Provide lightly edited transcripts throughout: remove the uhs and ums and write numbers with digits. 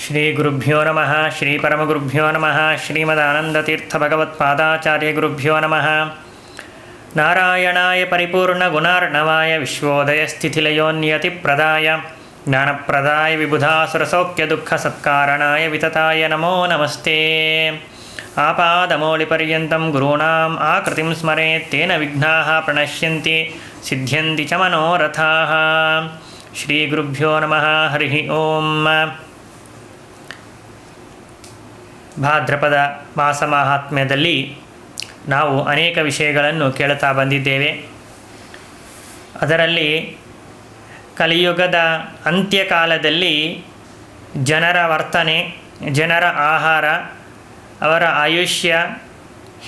ಶ್ರೀಗುರುಭ್ಯೋ ನಮಃ ಶ್ರೀ ಪರಮಗುರುಭ್ಯೋ ನಮಃ ಶ್ರೀಮದಾನಂದತೀರ್ಥಭಗವತ್ಪಾದಾಚಾರ್ಯಗುರುಭ್ಯೋ ನಮಃ. ನಾರಾಯಣಾಯ ಪರಿಪೂರ್ಣಗುಣಾರ್ಣವಾಯ ವಿಶ್ವೋದಯಸ್ಥಿತಿಲಯೋನ್ಯತಿಪ್ರದಾಯ ಜ್ಞಾನಪ್ರದಾಯ ವಿಬುಧಾಸುರಸೌಖ್ಯದುಃಖಸತ್ಕಾರಣಾಯ ವಿತತಾಯ ನಮೋ ನಮಸ್ತೆ. ಆಪಾದಮೌಳಿಪರ್ಯಂతం ಗುರುಣಾಂ ಆಕೃತಿಂ ಸ್ಮರೇತ್ ತೇನ ವಿಘ್ನಾಃ ಪ್ರಣಶ್ಯಂತಿ ಸಿದ್ಧ್ಯಂತಿ ಚ ಮನೋರಥಾಃ. ಶ್ರೀಗುರುಭ್ಯೋ ನಮಃ. ಹರಿ ಓಂ. ಭಾದ್ರಪದ ಮಾಸ ಮಾಹಾತ್ಮ್ಯದಲ್ಲಿ ನಾವು ಅನೇಕ ವಿಷಯಗಳನ್ನು ಕೇಳುತ್ತಾ ಬಂದಿದ್ದೇವೆ. ಅದರಲ್ಲಿ ಕಲಿಯುಗದ ಅಂತ್ಯಕಾಲದಲ್ಲಿ ಜನರ ವರ್ತನೆ, ಜನರ ಆಹಾರ, ಅವರ ಆಯುಷ್ಯ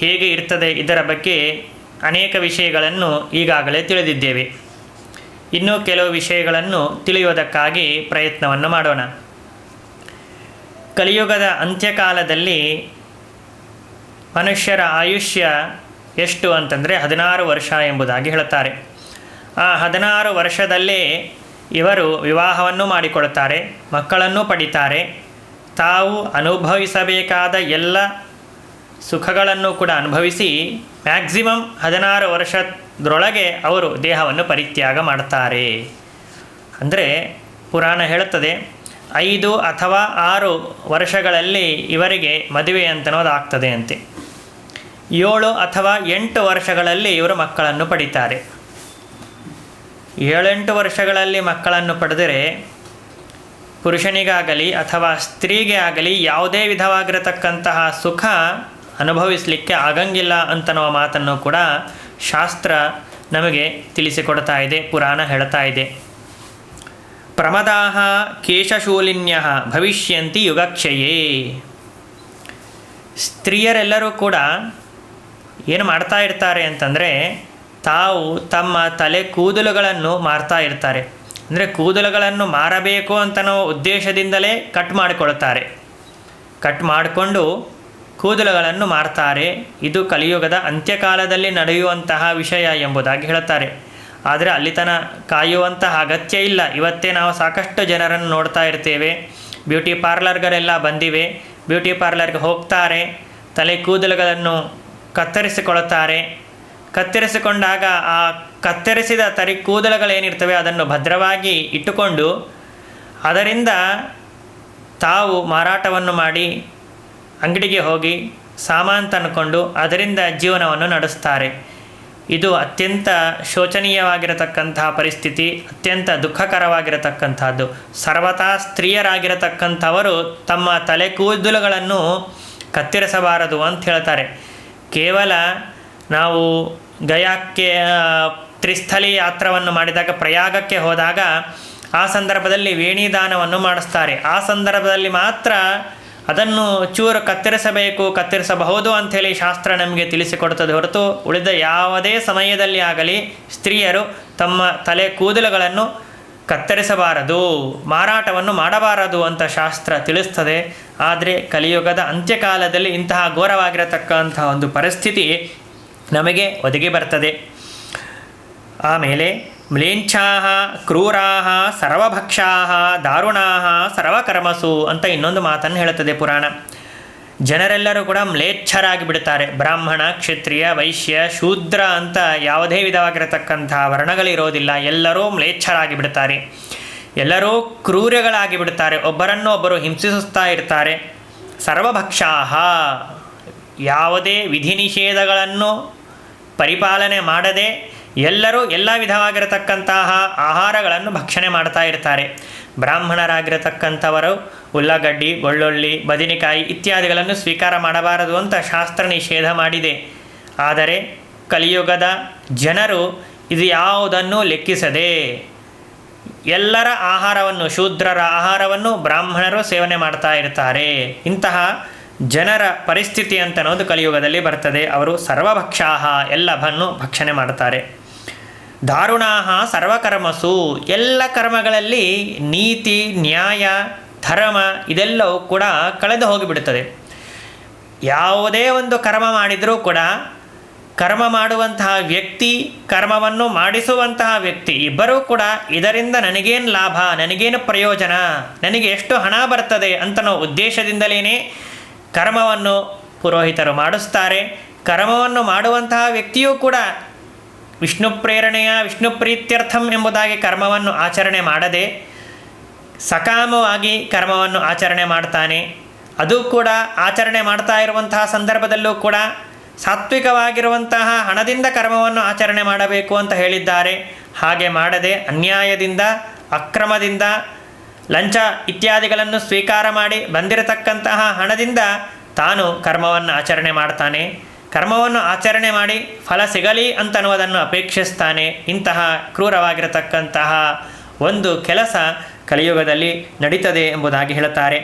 ಹೇಗೆ ಇರ್ತದೆ ಇದರ ಬಗ್ಗೆ ಅನೇಕ ವಿಷಯಗಳನ್ನು ಈಗಾಗಲೇ ತಿಳಿದಿದ್ದೇವೆ. ಇನ್ನೂ ಕೆಲವು ವಿಷಯಗಳನ್ನು ತಿಳಿಯುವುದಕ್ಕಾಗಿ ಪ್ರಯತ್ನವನ್ನು ಮಾಡೋಣ. ಕಲಿಯುಗದ ಅಂತ್ಯಕಾಲದಲ್ಲಿ ಮನುಷ್ಯರ ಆಯುಷ್ಯ ಎಷ್ಟು ಅಂತಂದರೆ 16 ವರ್ಷ ಎಂಬುದಾಗಿ ಹೇಳುತ್ತಾರೆ. ಆ 16 ವರ್ಷದಲ್ಲೇ ಇವರು ವಿವಾಹವನ್ನು ಮಾಡಿಕೊಳ್ಳುತ್ತಾರೆ, ಮಕ್ಕಳನ್ನು ಪಡಿತಾರೆ, ತಾವು ಅನುಭವಿಸಬೇಕಾದ ಎಲ್ಲ ಸುಖಗಳನ್ನು ಕೂಡ ಅನುಭವಿಸಿ ಮ್ಯಾಕ್ಸಿಮಮ್ 16 ವರ್ಷದೊಳಗೆ ಅವರು ದೇಹವನ್ನು ಪರಿತ್ಯಾಗ ಮಾಡ್ತಾರೆ. ಅಂದರೆ ಪುರಾಣ ಹೇಳುತ್ತದೆ 5 ಅಥವಾ 6 ವರ್ಷಗಳಲ್ಲಿ ಇವರಿಗೆ ಮದುವೆ ಅಂತನೋದಾಗ್ತದೆ ಅಂತೆ. 7 ಅಥವಾ 8 ವರ್ಷಗಳಲ್ಲಿ ಇವರು ಮಕ್ಕಳನ್ನು ಪಡಿತಾರೆ. 7-8 ವರ್ಷಗಳಲ್ಲಿ ಮಕ್ಕಳನ್ನು ಪಡೆದರೆ ಪುರುಷನಿಗಾಗಲಿ ಅಥವಾ ಸ್ತ್ರೀಗೆ ಆಗಲಿ ಯಾವುದೇ ವಿಧವಾಗಿರತಕ್ಕಂತಹ ಸುಖ ಅನುಭವಿಸಲಿಕ್ಕೆ ಆಗಂಗಿಲ್ಲ ಅಂತನ್ನುವ ಮಾತನ್ನು ಕೂಡ ಶಾಸ್ತ್ರ ನಮಗೆ ತಿಳಿಸಿಕೊಡ್ತಾ ಇದೆ, ಪುರಾಣ ಹೇಳ್ತಾ ಇದೆ. ಪ್ರಮದಾಹ ಕೇಶಶೂಲಿನ್ಯಃ ಭವಿಷ್ಯಂತಿ ಯುಗಕ್ಷಯೇ. ಸ್ತ್ರೀಯರೆಲ್ಲರೂ ಕೂಡ ಏನು ಮಾಡ್ತಾ ಇರ್ತಾರೆ ಅಂತಂದರೆ ತಾವು ತಮ್ಮ ತಲೆ ಕೂದಲುಗಳನ್ನು ಮಾರ್ತಾ ಇರ್ತಾರೆ. ಅಂದರೆ ಕೂದಲುಗಳನ್ನು ಮಾರಬೇಕು ಅಂತನೋ ಉದ್ದೇಶದಿಂದಲೇ ಕಟ್ ಮಾಡಿಕೊಳ್ತಾರೆ. ಕಟ್ ಮಾಡಿಕೊಂಡು ಕೂದಲುಗಳನ್ನು ಮಾರ್ತಾರೆ. ಇದು ಕಲಿಯುಗದ ಅಂತ್ಯಕಾಲದಲ್ಲಿ ನಡೆಯುವಂತಹ ವಿಷಯ ಎಂಬುದಾಗಿ ಹೇಳುತ್ತಾರೆ. ಆದರೆ ಅಲ್ಲಿ ಕಾಯುವಂತಹ ಅಗತ್ಯ ಇಲ್ಲ. ಇವತ್ತೇ ನಾವು ಸಾಕಷ್ಟು ಜನರನ್ನು ನೋಡ್ತಾ ಇರ್ತೇವೆ. ಬ್ಯೂಟಿ ಪಾರ್ಲರ್ಗಳೆಲ್ಲ ಬಂದಿವೆ. ಬ್ಯೂಟಿ ಪಾರ್ಲರ್ಗೆ ಹೋಗ್ತಾರೆ, ತಲೆ ಕೂದಲುಗಳನ್ನು ಕತ್ತರಿಸಿಕೊಳ್ಳುತ್ತಾರೆ. ಕತ್ತರಿಸಿಕೊಂಡಾಗ ಆ ಕತ್ತರಿಸಿದ ಕೂದಲುಗಳೇನಿರ್ತವೆ ಅದನ್ನು ಭದ್ರವಾಗಿ ಇಟ್ಟುಕೊಂಡು ಅದರಿಂದ ತಾವು ಮಾರಾಟವನ್ನು ಮಾಡಿ ಅಂಗಡಿಗೆ ಹೋಗಿ ಸಾಮಾನು ತಂದುಕೊಂಡು ಅದರಿಂದ ಜೀವನವನ್ನು ನಡೆಸ್ತಾರೆ. ಇದು ಅತ್ಯಂತ ಶೋಚನೀಯವಾಗಿರತಕ್ಕಂತಹ ಪರಿಸ್ಥಿತಿ, ಅತ್ಯಂತ ದುಃಖಕರವಾಗಿರತಕ್ಕಂಥದ್ದು. ಸರ್ವತಾ ಸ್ತ್ರೀಯರಾಗಿರತಕ್ಕಂಥವರು ತಮ್ಮ ತಲೆ ಕೂದಲುಗಳನ್ನು ಕತ್ತರಿಸಬಾರದು ಅಂತ ಹೇಳ್ತಾರೆ. ಕೇವಲ ನಾವು ಗಯಾಕ್ಕೆ ತ್ರಿಸ್ಥಲಿ ಯಾತ್ರವನ್ನು ಮಾಡಿದಾಗ, ಪ್ರಯಾಗಕ್ಕೆ ಹೋದಾಗ ಆ ಸಂದರ್ಭದಲ್ಲಿ ವೇಣಿದಾನವನ್ನು ಮಾಡಿಸ್ತಾರೆ. ಆ ಸಂದರ್ಭದಲ್ಲಿ ಮಾತ್ರ ಅದನ್ನು ಚೂರು ಕತ್ತರಿಸಬಹುದು ಅಂಥೇಳಿ ಶಾಸ್ತ್ರ ನಮಗೆ ತಿಳಿಸಿಕೊಡ್ತದೆ ಹೊರತು ಉಳಿದ ಯಾವುದೇ ಸಮಯದಲ್ಲಿ ಆಗಲಿ ಸ್ತ್ರೀಯರು ತಮ್ಮ ತಲೆ ಕೂದಲುಗಳನ್ನು ಕತ್ತರಿಸಬಾರದು, ಮಾರಾಟವನ್ನು ಮಾಡಬಾರದು ಅಂತ ಶಾಸ್ತ್ರ ತಿಳಿಸ್ತದೆ. ಆದರೆ ಕಲಿಯುಗದ ಅಂತ್ಯಕಾಲದಲ್ಲಿ ಇಂತಹ ಘೋರವಾಗಿರತಕ್ಕಂತಹ ಒಂದು ಪರಿಸ್ಥಿತಿ ನಮಗೆ ಒದಗಿ ಬರ್ತದೆ. ಆಮೇಲೆ ಮ್ಲೇಚ್ಛಾಃ ಕ್ರೂರಾಃ ಸರ್ವಭಕ್ಷಾಃ ದಾರುಣಾಃ ಸರ್ವಕರ್ಮಸು ಅಂತ ಇನ್ನೊಂದು ಮಾತನ್ನು ಹೇಳುತ್ತದೆ ಪುರಾಣ. ಜನರೆಲ್ಲರೂ ಕೂಡ ಮ್ಲೇಚ್ಛರಾಗಿ ಬಿಡ್ತಾರೆ. ಬ್ರಾಹ್ಮಣ, ಕ್ಷತ್ರಿಯ, ವೈಶ್ಯ, ಶೂದ್ರ ಅಂತ ಯಾವುದೇ ವಿಧವಾಗಿರತಕ್ಕಂತಹ ವರ್ಣಗಳಿರೋದಿಲ್ಲ. ಎಲ್ಲರೂ ಮ್ಲೇಚ್ಛರಾಗಿ ಬಿಡ್ತಾರೆ. ಎಲ್ಲರೂ ಕ್ರೂರಗಳಾಗಿ ಬಿಡ್ತಾರೆ. ಒಬ್ಬರನ್ನು ಒಬ್ಬರು ಹಿಂಸಿಸುತ್ತಾ ಇರ್ತಾರೆ. ಸರ್ವಭಕ್ಷಾಃ, ಯಾವುದೇ ವಿಧಿ ನಿಷೇಧಗಳನ್ನು ಪರಿಪಾಲನೆ ಮಾಡದೆ ಎಲ್ಲರೂ ಎಲ್ಲ ವಿಧವಾಗಿರತಕ್ಕಂತಹ ಆಹಾರಗಳನ್ನು ಭಕ್ಷಣೆ ಮಾಡ್ತಾ ಇರ್ತಾರೆ. ಬ್ರಾಹ್ಮಣರಾಗಿರತಕ್ಕಂಥವರು ಉಳ್ಳಾಗಡ್ಡಿ, ಬೆಳ್ಳುಳ್ಳಿ, ಬದನೆಕಾಯಿ ಇತ್ಯಾದಿಗಳನ್ನು ಸ್ವೀಕಾರ ಮಾಡಬಾರದು ಅಂತ ಶಾಸ್ತ್ರ ನಿಷೇಧ ಮಾಡಿದೆ. ಆದರೆ ಕಲಿಯುಗದ ಜನರು ಇದು ಯಾವುದನ್ನು ಲೆಕ್ಕಿಸದೆ ಎಲ್ಲರ ಆಹಾರವನ್ನು, ಶೂದ್ರರ ಆಹಾರವನ್ನು ಬ್ರಾಹ್ಮಣರು ಸೇವನೆ ಮಾಡ್ತಾ ಇರ್ತಾರೆ. ಇಂತಹ ಜನರ ಪರಿಸ್ಥಿತಿ ಅಂತನ್ನೋದು ಕಲಿಯುಗದಲ್ಲಿ ಬರ್ತದೆ. ಅವರು ಸರ್ವಭಕ್ಷಾಃ, ಎಲ್ಲವನ್ನು ಭಕ್ಷಣೆ ಮಾಡ್ತಾರೆ. ದಾರುಣಾಃ ಸರ್ವಕರ್ಮಸು, ಎಲ್ಲ ಕರ್ಮಗಳಲ್ಲಿ ನೀತಿ, ನ್ಯಾಯ, ಧರ್ಮ ಇದೆಲ್ಲವೂ ಕೂಡ ಕಳೆದು ಹೋಗಿಬಿಡುತ್ತದೆ. ಯಾವುದೇ ಒಂದು ಕರ್ಮ ಮಾಡಿದರೂ ಕೂಡ ಕರ್ಮ ಮಾಡುವಂತಹ ವ್ಯಕ್ತಿ, ಕರ್ಮವನ್ನು ಮಾಡಿಸುವಂತಹ ವ್ಯಕ್ತಿ ಇಬ್ಬರೂ ಕೂಡ ಇದರಿಂದ ನನಗೇನು ಲಾಭ, ನನಗೇನು ಪ್ರಯೋಜನ, ನನಗೆ ಎಷ್ಟು ಹಣ ಬರ್ತದೆ ಅಂತನೋ ಉದ್ದೇಶದಿಂದಲೇ ಕರ್ಮವನ್ನು ಪುರೋಹಿತರು ಮಾಡಿಸ್ತಾರೆ. ಕರ್ಮವನ್ನು ಮಾಡುವಂತಹ ವ್ಯಕ್ತಿಯೂ ಕೂಡ ವಿಷ್ಣು ಪ್ರೇರಣೆಯ ವಿಷ್ಣು ಪ್ರೀತ್ಯರ್ಥಂ ಎಂಬುದಾಗಿ ಕರ್ಮವನ್ನು ಆಚರಣೆ ಮಾಡದೆ ಸಕಾಮವಾಗಿ ಕರ್ಮವನ್ನು ಆಚರಣೆ ಮಾಡ್ತಾನೆ. ಅದು ಕೂಡ ಆಚರಣೆ ಮಾಡ್ತಾ ಇರುವಂತಹ ಸಂದರ್ಭದಲ್ಲೂ ಕೂಡ ಸಾತ್ವಿಕವಾಗಿರುವಂತಹ ಹಣದಿಂದ ಕರ್ಮವನ್ನು ಆಚರಣೆ ಮಾಡಬೇಕು ಅಂತ ಹೇಳಿದ್ದಾರೆ. ಹಾಗೆ ಮಾಡದೆ ಅನ್ಯಾಯದಿಂದ, ಅಕ್ರಮದಿಂದ, ಲಂಚ ಇತ್ಯಾದಿಗಳನ್ನು ಸ್ವೀಕಾರ ಮಾಡಿ ಬಂದಿರತಕ್ಕಂತಹ ಹಣದಿಂದ ತಾನು ಕರ್ಮವನ್ನು ಆಚರಣೆ ಮಾಡ್ತಾನೆ. ಕರ್ಮವನ್ನು ಆಚರಣೆ ಮಾಡಿ ಫಲ ಸಿಗಲಿ ಅಂತನ್ನುವುದನ್ನು ಅಪೇಕ್ಷಿಸ್ತಾನೆ. ಇಂತಹ ಕ್ರೂರವಾಗಿರತಕ್ಕಂತಹ ಒಂದು ಕೆಲಸ ಕಲಿಯುಗದಲ್ಲಿ ನಡೀತದೆ ಎಂಬುದಾಗಿ ಹೇಳುತ್ತಾರೆ.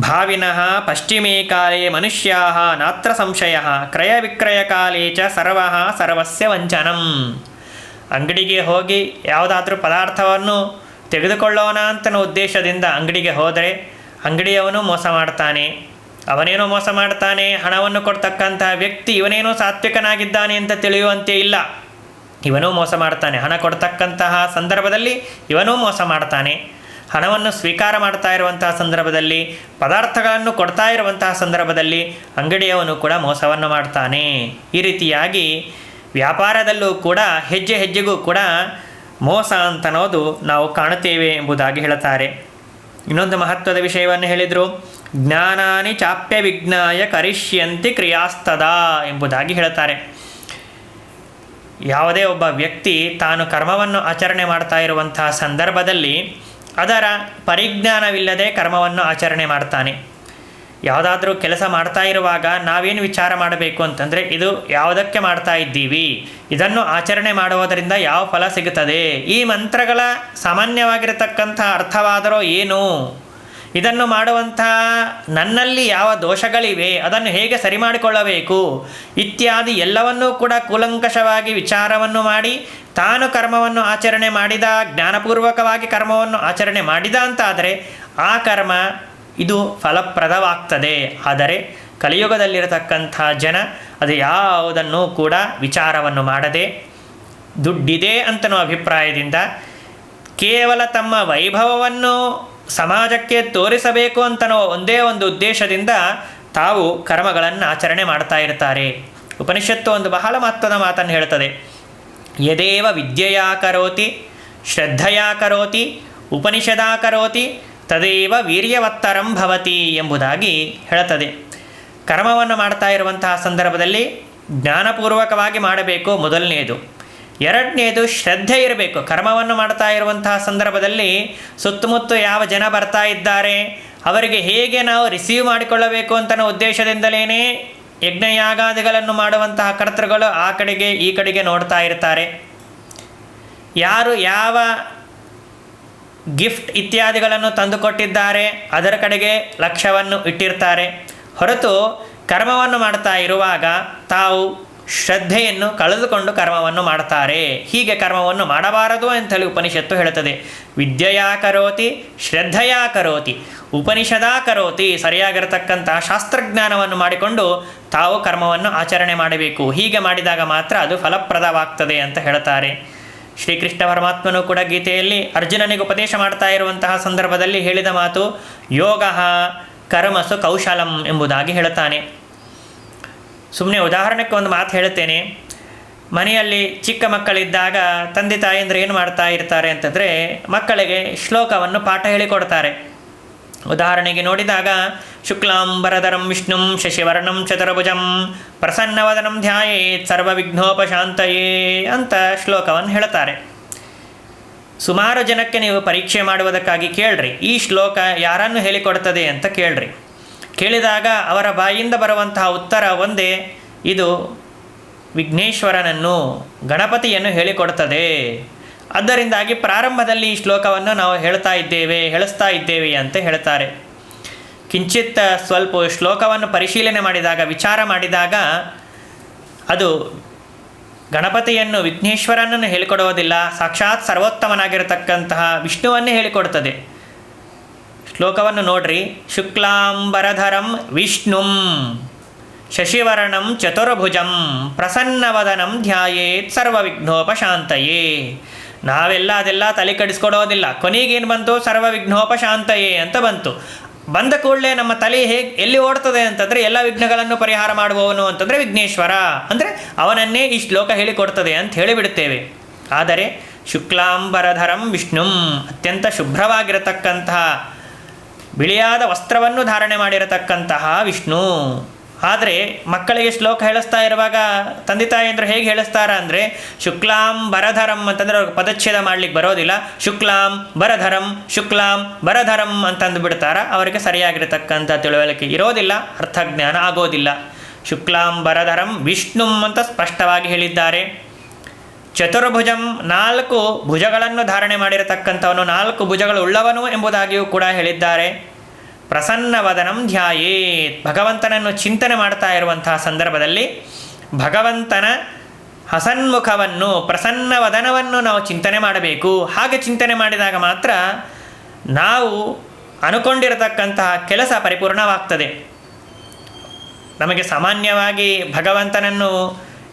ಭಾವಿನಃ ಪಶ್ಚಿಮೇ ಕಾಲೇ ಮನುಷ್ಯಾ ನಾತ್ರ ಸಂಶಯ ಕ್ರಯ ವಿಕ್ರಯ ಕಾಲೇ ಚ ಸರ್ವಸ್ಯ ವಂಚನಂ. ಅಂಗಡಿಗೆ ಹೋಗಿ ಯಾವುದಾದ್ರೂ ಪದಾರ್ಥವನ್ನು ತೆಗೆದುಕೊಳ್ಳೋಣ ಅಂತನೋ ಉದ್ದೇಶದಿಂದ ಅಂಗಡಿಗೆ ಹೋದರೆ ಅಂಗಡಿಯವನು ಮೋಸ ಮಾಡ್ತಾನೆ. ಅವನೇನೋ ಮೋಸ ಮಾಡ್ತಾನೆ, ಹಣವನ್ನು ಕೊಡ್ತಕ್ಕಂತಹ ವ್ಯಕ್ತಿ ಇವನೇನೋ ಸಾತ್ವಿಕನಾಗಿದ್ದಾನೆ ಅಂತ ತಿಳಿಯುವಂತೆ ಇಲ್ಲ, ಇವನೂ ಮೋಸ ಮಾಡ್ತಾನೆ. ಹಣ ಕೊಡ್ತಕ್ಕಂತಹ ಸಂದರ್ಭದಲ್ಲಿ ಇವನೂ ಮೋಸ ಮಾಡ್ತಾನೆ. ಹಣವನ್ನು ಸ್ವೀಕಾರ ಮಾಡ್ತಾ ಇರುವಂತಹ ಸಂದರ್ಭದಲ್ಲಿ, ಪದಾರ್ಥಗಳನ್ನು ಕೊಡ್ತಾ ಇರುವಂತಹ ಸಂದರ್ಭದಲ್ಲಿ ಅಂಗಡಿಯವನು ಕೂಡ ಮೋಸವನ್ನು ಮಾಡ್ತಾನೆ. ಈ ರೀತಿಯಾಗಿ ವ್ಯಾಪಾರದಲ್ಲೂ ಕೂಡ ಹೆಜ್ಜೆ ಹೆಜ್ಜೆಗೂ ಕೂಡ ಮೋಸ ಅಂತನ್ನೋದು ನಾವು ಕಾಣುತ್ತೇವೆ ಎಂಬುದಾಗಿ ಹೇಳುತ್ತಾರೆ. ಇನ್ನೊಂದು ಮಹತ್ವದ ವಿಷಯವನ್ನು ಹೇಳಿದರು. ಜ್ಞಾನಾನಿ ಚಾಪ್ಯ ವಿಜ್ಞಾಯ ಕರಿಷ್ಯಂತಿ ಕ್ರಿಯಾಸ್ತದಾ ಎಂಬುದಾಗಿ ಹೇಳುತ್ತಾರೆ. ಯಾವುದೇ ಒಬ್ಬ ವ್ಯಕ್ತಿ ತಾನು ಕರ್ಮವನ್ನು ಆಚರಣೆ ಮಾಡ್ತಾ ಇರುವಂತಹ ಸಂದರ್ಭದಲ್ಲಿ ಅದರ ಪರಿಜ್ಞಾನವಿಲ್ಲದೆ ಕರ್ಮವನ್ನು ಆಚರಣೆ ಮಾಡ್ತಾನೆ. ಯಾವುದಾದ್ರೂ ಕೆಲಸ ಮಾಡ್ತಾ ಇರುವಾಗ ನಾವೇನು ವಿಚಾರ ಮಾಡಬೇಕು ಅಂತಂದರೆ, ಇದು ಯಾವುದಕ್ಕೆ ಮಾಡ್ತಾ ಇದ್ದೀವಿ, ಇದನ್ನು ಆಚರಣೆ ಮಾಡುವುದರಿಂದ ಯಾವ ಫಲ ಸಿಗುತ್ತದೆ, ಈ ಮಂತ್ರಗಳ ಸಾಮಾನ್ಯವಾಗಿರತಕ್ಕಂಥ ಅರ್ಥವಾದರೋ ಏನು, ಇದನ್ನು ಮಾಡುವಂಥ ನನ್ನಲ್ಲಿ ಯಾವ ದೋಷಗಳಿವೆ, ಅದನ್ನು ಹೇಗೆ ಸರಿ ಮಾಡಿಕೊಳ್ಳಬೇಕು ಇತ್ಯಾದಿ ಎಲ್ಲವನ್ನೂ ಕೂಡ ಕೂಲಂಕಷವಾಗಿ ವಿಚಾರವನ್ನು ಮಾಡಿ ತಾನು ಕರ್ಮವನ್ನು ಆಚರಣೆ ಮಾಡಿದ, ಜ್ಞಾನಪೂರ್ವಕವಾಗಿ ಕರ್ಮವನ್ನು ಆಚರಣೆ ಮಾಡಿದ ಅಂತಾದರೆ ಆ ಕರ್ಮ ಇದು ಫಲಪ್ರದವಾಗ್ತದೆ. ಆದರೆ ಕಲಿಯುಗದಲ್ಲಿರತಕ್ಕಂಥ ಜನ ಅದು ಯಾವುದನ್ನು ಕೂಡ ವಿಚಾರವನ್ನು ಮಾಡದೆ ದುಡ್ಡಿದೆ ಅಂತನೋ ಅಭಿಪ್ರಾಯದಿಂದ ಕೇವಲ ತಮ್ಮ ವೈಭವವನ್ನು ಸಮಾಜಕ್ಕೆ ತೋರಿಸಬೇಕು ಅಂತನೋ ಒಂದೇ ಒಂದು ಉದ್ದೇಶದಿಂದ ತಾವು ಕರ್ಮಗಳನ್ನು ಆಚರಣೆ ಮಾಡ್ತಾ ಇರ್ತಾರೆ. ಉಪನಿಷತ್ತು ಒಂದು ಬಹಳ ಮಹತ್ವದ ಮಾತನ್ನು ಹೇಳ್ತದೆ. ಯದೇವ ವಿದ್ಯೆಯಾ ಕರೋತಿ ಶ್ರದ್ಧೆಯಾ ಕರೋತಿ ಉಪನಿಷದಾ ಕರೋತಿ ತದೇವ ವೀರ್ಯವತ್ತರಂ ಭವತಿ ಎಂಬುದಾಗಿ ಹೇಳುತ್ತದೆ. ಕರ್ಮವನ್ನು ಮಾಡ್ತಾ ಇರುವಂತಹ ಸಂದರ್ಭದಲ್ಲಿ ಜ್ಞಾನಪೂರ್ವಕವಾಗಿ ಮಾಡಬೇಕು ಮೊದಲನೆಯದು. ಎರಡನೇದು ಶ್ರದ್ಧೆ ಇರಬೇಕು. ಕರ್ಮವನ್ನು ಮಾಡ್ತಾ ಇರುವಂತಹ ಸಂದರ್ಭದಲ್ಲಿ ಸುತ್ತಮುತ್ತ ಯಾವ ಜನ ಬರ್ತಾ ಇದ್ದಾರೆ ಅವರಿಗೆ ಹೇಗೆ ನಾವು ರಿಸೀವ್ ಮಾಡಿಕೊಳ್ಳಬೇಕು ಅಂತನೋ ಉದ್ದೇಶದಿಂದಲೇ ಯಜ್ಞಯಾಗಾದಿಗಳನ್ನು ಮಾಡುವಂತಹ ಕರ್ತೃಗಳು ಆ ಕಡೆಗೆ ಈ ಕಡೆಗೆ ನೋಡ್ತಾ ಇರ್ತಾರೆ. ಯಾರು ಯಾವ ಗಿಫ್ಟ್ ಇತ್ಯಾದಿಗಳನ್ನು ತಂದುಕೊಟ್ಟಿದ್ದಾರೆ ಅದರ ಕಡೆಗೆ ಲಕ್ಷ್ಯವನ್ನು ಇಟ್ಟಿರ್ತಾರೆ. ಹೊರತು ಕರ್ಮವನ್ನು ಮಾಡ್ತಾ ಇರುವಾಗ ತಾವು ಶ್ರದ್ಧೆಯನ್ನು ಕಳೆದುಕೊಂಡು ಕರ್ಮವನ್ನು ಮಾಡ್ತಾರೆ. ಹೀಗೆ ಕರ್ಮವನ್ನು ಮಾಡಬಾರದು ಅಂತೇಳಿ ಉಪನಿಷತ್ತು ಹೇಳುತ್ತದೆ. ವಿದ್ಯೆಯಾ ಕರೋತಿ ಶ್ರದ್ಧೆಯಾ ಕರೋತಿ ಉಪನಿಷದಾ ಕರೋತಿ. ಸರಿಯಾಗಿರತಕ್ಕಂತಹ ಶಾಸ್ತ್ರಜ್ಞಾನವನ್ನು ಮಾಡಿಕೊಂಡು ತಾವು ಕರ್ಮವನ್ನು ಆಚರಣೆ ಮಾಡಬೇಕು. ಹೀಗೆ ಮಾಡಿದಾಗ ಮಾತ್ರ ಅದು ಫಲಪ್ರದವಾಗ್ತದೆ ಅಂತ ಹೇಳ್ತಾರೆ. ಶ್ರೀಕೃಷ್ಣ ಪರಮಾತ್ಮನು ಕೂಡ ಗೀತೆಯಲ್ಲಿ ಅರ್ಜುನನಿಗೆ ಉಪದೇಶ ಮಾಡ್ತಾ ಇರುವಂತಹ ಸಂದರ್ಭದಲ್ಲಿ ಹೇಳಿದ ಮಾತು ಯೋಗ ಕರ್ಮಸು ಕೌಶಲಂ ಎಂಬುದಾಗಿ ಹೇಳುತ್ತಾನೆ. ಸುಮ್ಮನೆ ಉದಾಹರಣೆಗೆ ಒಂದು ಮಾತು ಹೇಳುತ್ತೇನೆ. ಮನೆಯಲ್ಲಿ ಚಿಕ್ಕ ಮಕ್ಕಳಿದ್ದಾಗ ತಂದೆ ತಾಯಿಯಂದ್ರೆ ಏನು ಮಾಡ್ತಾ ಇರ್ತಾರೆ ಅಂತಂದರೆ ಮಕ್ಕಳಿಗೆ ಶ್ಲೋಕವನ್ನು ಪಾಠ ಹೇಳಿಕೊಡ್ತಾರೆ. ಉದಾಹರಣೆಗೆ ನೋಡಿದಾಗ ಶುಕ್ಲಾಂಬರಧರಂ ವಿಷ್ಣುಂ ಶಶಿವರ್ಣಂ ಚತುರ್ಭುಜಂ ಪ್ರಸನ್ನವದನಂ ಧ್ಯಾಯೇತ್ ಸರ್ವವಿಘ್ನೋಪಶಾಂತಯೇ ಅಂತ ಶ್ಲೋಕವನ್ನು ಹೇಳ್ತಾರೆ. ಸುಮಾರು ಜನಕ್ಕೆ ನೀವು ಪರೀಕ್ಷೆ ಮಾಡುವುದಕ್ಕಾಗಿ ಕೇಳ್ರಿ, ಈ ಶ್ಲೋಕ ಯಾರನ್ನು ಹೇಳಿಕೊಡ್ತದೆ ಅಂತ ಕೇಳ್ರಿ. ಕೇಳಿದಾಗ ಅವರ ಬಾಯಿಂದ ಬರುವಂತಹ ಉತ್ತರ ಒಂದೇ, ಇದು ವಿಘ್ನೇಶ್ವರನನ್ನು ಗಣಪತಿಯನ್ನು ಹೇಳಿಕೊಡ್ತದೆ. ಅದರಿಂದಾಗಿ ಪ್ರಾರಂಭದಲ್ಲಿ ಈ ಶ್ಲೋಕವನ್ನು ನಾವು ಹೇಳಿಸ್ತಾ ಇದ್ದೇವೆ ಅಂತ ಹೇಳ್ತಾರೆ. ಕಿಂಚಿತ್ ಸ್ವಲ್ಪ ಶ್ಲೋಕವನ್ನು ಪರಿಶೀಲನೆ ಮಾಡಿದಾಗ ವಿಚಾರ ಮಾಡಿದಾಗ ಅದು ಗಣಪತಿಯನ್ನು ವಿಘ್ನೇಶ್ವರನನ್ನು ಹೇಳಿಕೊಡುವುದಿಲ್ಲ, ಸಾಕ್ಷಾತ್ ಸರ್ವೋತ್ತಮನಾಗಿರತಕ್ಕಂತಹ ವಿಷ್ಣುವನ್ನೇ ಹೇಳಿಕೊಡ್ತದೆ. ಶ್ಲೋಕವನ್ನು ನೋಡ್ರಿ. ಶುಕ್ಲಾಂಬರಧರಂ ವಿಷ್ಣುಂ ಶಶಿವರ್ಣಂ ಚತುರ್ಭುಜಂ ಪ್ರಸನ್ನವದನಂ ಧ್ಯಾಯೇತ್ ಸರ್ವವಿಘ್ನೋಪಶಾಂತಯೇ. ನಾವೆಲ್ಲ ಅದೆಲ್ಲ ತಲೆ ಕೆಡಿಸ್ಕೊಡೋದಿಲ್ಲ. ಕೊನೆಗೇನು ಬಂತು? ಸರ್ವವಿಘ್ನೋಪಶಾಂತಯೇ ಅಂತ ಬಂತು. ಬಂದ ಕೂಡಲೇ ನಮ್ಮ ತಲೆ ಎಲ್ಲಿ ಓಡ್ತದೆ ಅಂತಂದರೆ ಎಲ್ಲ ವಿಘ್ನಗಳನ್ನು ಪರಿಹಾರ ಮಾಡುವವನು ಅಂತಂದರೆ ವಿಘ್ನೇಶ್ವರ, ಅಂದರೆ ಅವನನ್ನೇ ಈ ಶ್ಲೋಕ ಹೇಳಿಕೊಡ್ತದೆ ಅಂತ ಹೇಳಿಬಿಡುತ್ತೇವೆ. ಆದರೆ ಶುಕ್ಲಾಂಬರಧರಂ ವಿಷ್ಣುಂ, ಅತ್ಯಂತ ಶುಭ್ರವಾಗಿರತಕ್ಕಂತಹ ಬಿಳಿಯಾದ ವಸ್ತ್ರವನ್ನು ಧಾರಣೆ ಮಾಡಿರತಕ್ಕಂತಹ ವಿಷ್ಣು. ಆದರೆ ಮಕ್ಕಳಿಗೆ ಶ್ಲೋಕ ಹೇಳಿಸ್ತಾ ಇರುವಾಗ ತಂದೆ ತಾಯಿಯಂದರು ಹೇಗೆ ಹೇಳಿಸ್ತಾರ ಅಂದರೆ ಶುಕ್ಲಾಂ ಬರಧರಂ ಅಂತಂದರೆ ಅವ್ರಿಗೆ ಪದಚ್ಛೇದ ಮಾಡಲಿಕ್ಕೆ ಬರೋದಿಲ್ಲ. ಶುಕ್ಲಾಂ ಬರಧರಂ ಶುಕ್ಲಾಂ ಬರಧರಂ ಅಂತಂದು ಬಿಡ್ತಾರ. ಅವರಿಗೆ ಸರಿಯಾಗಿರತಕ್ಕಂಥ ತಿಳುವಳಿಕೆ ಇರೋದಿಲ್ಲ, ಅರ್ಥಜ್ಞಾನ ಆಗೋದಿಲ್ಲ. ಶುಕ್ಲಾಂ ಬರಧರಂ ವಿಷ್ಣುಂ ಅಂತ ಸ್ಪಷ್ಟವಾಗಿ ಹೇಳಿದ್ದಾರೆ. ಚತುರ್ಭುಜಂ, 4 ಭುಜಗಳನ್ನು ಧಾರಣೆ ಮಾಡಿರತಕ್ಕಂಥವನು, 4 ಭುಜಗಳು ಉಳ್ಳವನು ಎಂಬುದಾಗಿಯೂ ಕೂಡ ಹೇಳಿದ್ದಾರೆ. ಪ್ರಸನ್ನವದನಂ ಧ್ಯಾಯೇತ್, ಭಗವಂತನನ್ನು ಚಿಂತನೆ ಮಾಡ್ತಾ ಇರುವಂತಹ ಸಂದರ್ಭದಲ್ಲಿ ಭಗವಂತನ ಹಸನ್ಮುಖವನ್ನು, ಪ್ರಸನ್ನವದನವನ್ನು ನಾವು ಚಿಂತನೆ ಮಾಡಬೇಕು. ಹಾಗೆ ಚಿಂತನೆ ಮಾಡಿದಾಗ ಮಾತ್ರ ನಾವು ಅನುಕೊಂಡಿರತಕ್ಕಂತಹ ಕೆಲಸ ಪರಿಪೂರ್ಣವಾಗ್ತದೆ. ನಮಗೆ ಸಾಮಾನ್ಯವಾಗಿ ಭಗವಂತನನ್ನು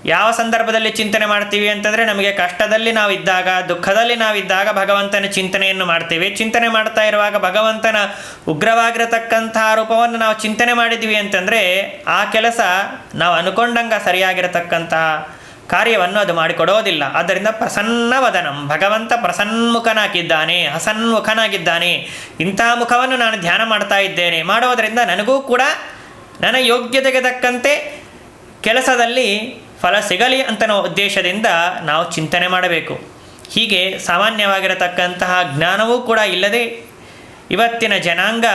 ಯಾವ ಸಂದರ್ಭದಲ್ಲಿ ಚಿಂತನೆ ಮಾಡ್ತೀವಿ ಅಂತಂದರೆ, ನಮಗೆ ಕಷ್ಟದಲ್ಲಿ ನಾವಿದ್ದಾಗ, ದುಃಖದಲ್ಲಿ ನಾವಿದ್ದಾಗ ಭಗವಂತನ ಚಿಂತನೆಯನ್ನು ಮಾಡ್ತೀವಿ. ಚಿಂತನೆ ಮಾಡ್ತಾ ಇರುವಾಗ ಭಗವಂತನ ಉಗ್ರವಾಗಿರತಕ್ಕಂಥ ರೂಪವನ್ನು ನಾವು ಚಿಂತನೆ ಮಾಡಿದ್ವಿ ಅಂತಂದರೆ ಆ ಕೆಲಸ ನಾವು ಅನ್ಕೊಂಡಂಗೆ ಸರಿಯಾಗಿರತಕ್ಕಂತಹ ಕಾರ್ಯವನ್ನು ಅದು ಮಾಡಿಕೊಡೋದಿಲ್ಲ. ಆದ್ದರಿಂದ ಪ್ರಸನ್ನವದನಂ, ಭಗವಂತ ಪ್ರಸನ್ಮುಖನಾಗಿದ್ದಾನೆ, ಹಸನ್ಮುಖನಾಗಿದ್ದಾನೆ. ಇಂಥ ಮುಖವನ್ನು ನಾನು ಧ್ಯಾನ ಮಾಡ್ತಾ ಇದ್ದೇನೆ. ಮಾಡೋದರಿಂದ ನನಗೂ ಕೂಡ ನನ್ನ ಯೋಗ್ಯತೆಗೆ ತಕ್ಕಂತೆ ಕೆಲಸದಲ್ಲಿ ಫಲ ಸಿಗಲಿ ಅಂತ ನಾವು ಉದ್ದೇಶದಿಂದ ನಾವು ಚಿಂತನೆ ಮಾಡಬೇಕು. ಹೀಗೆ ಸಾಮಾನ್ಯವಾಗಿರತಕ್ಕಂತಹ ಜ್ಞಾನವೂ ಕೂಡ ಇಲ್ಲದೆ ಇವತ್ತಿನ ಜನಾಂಗ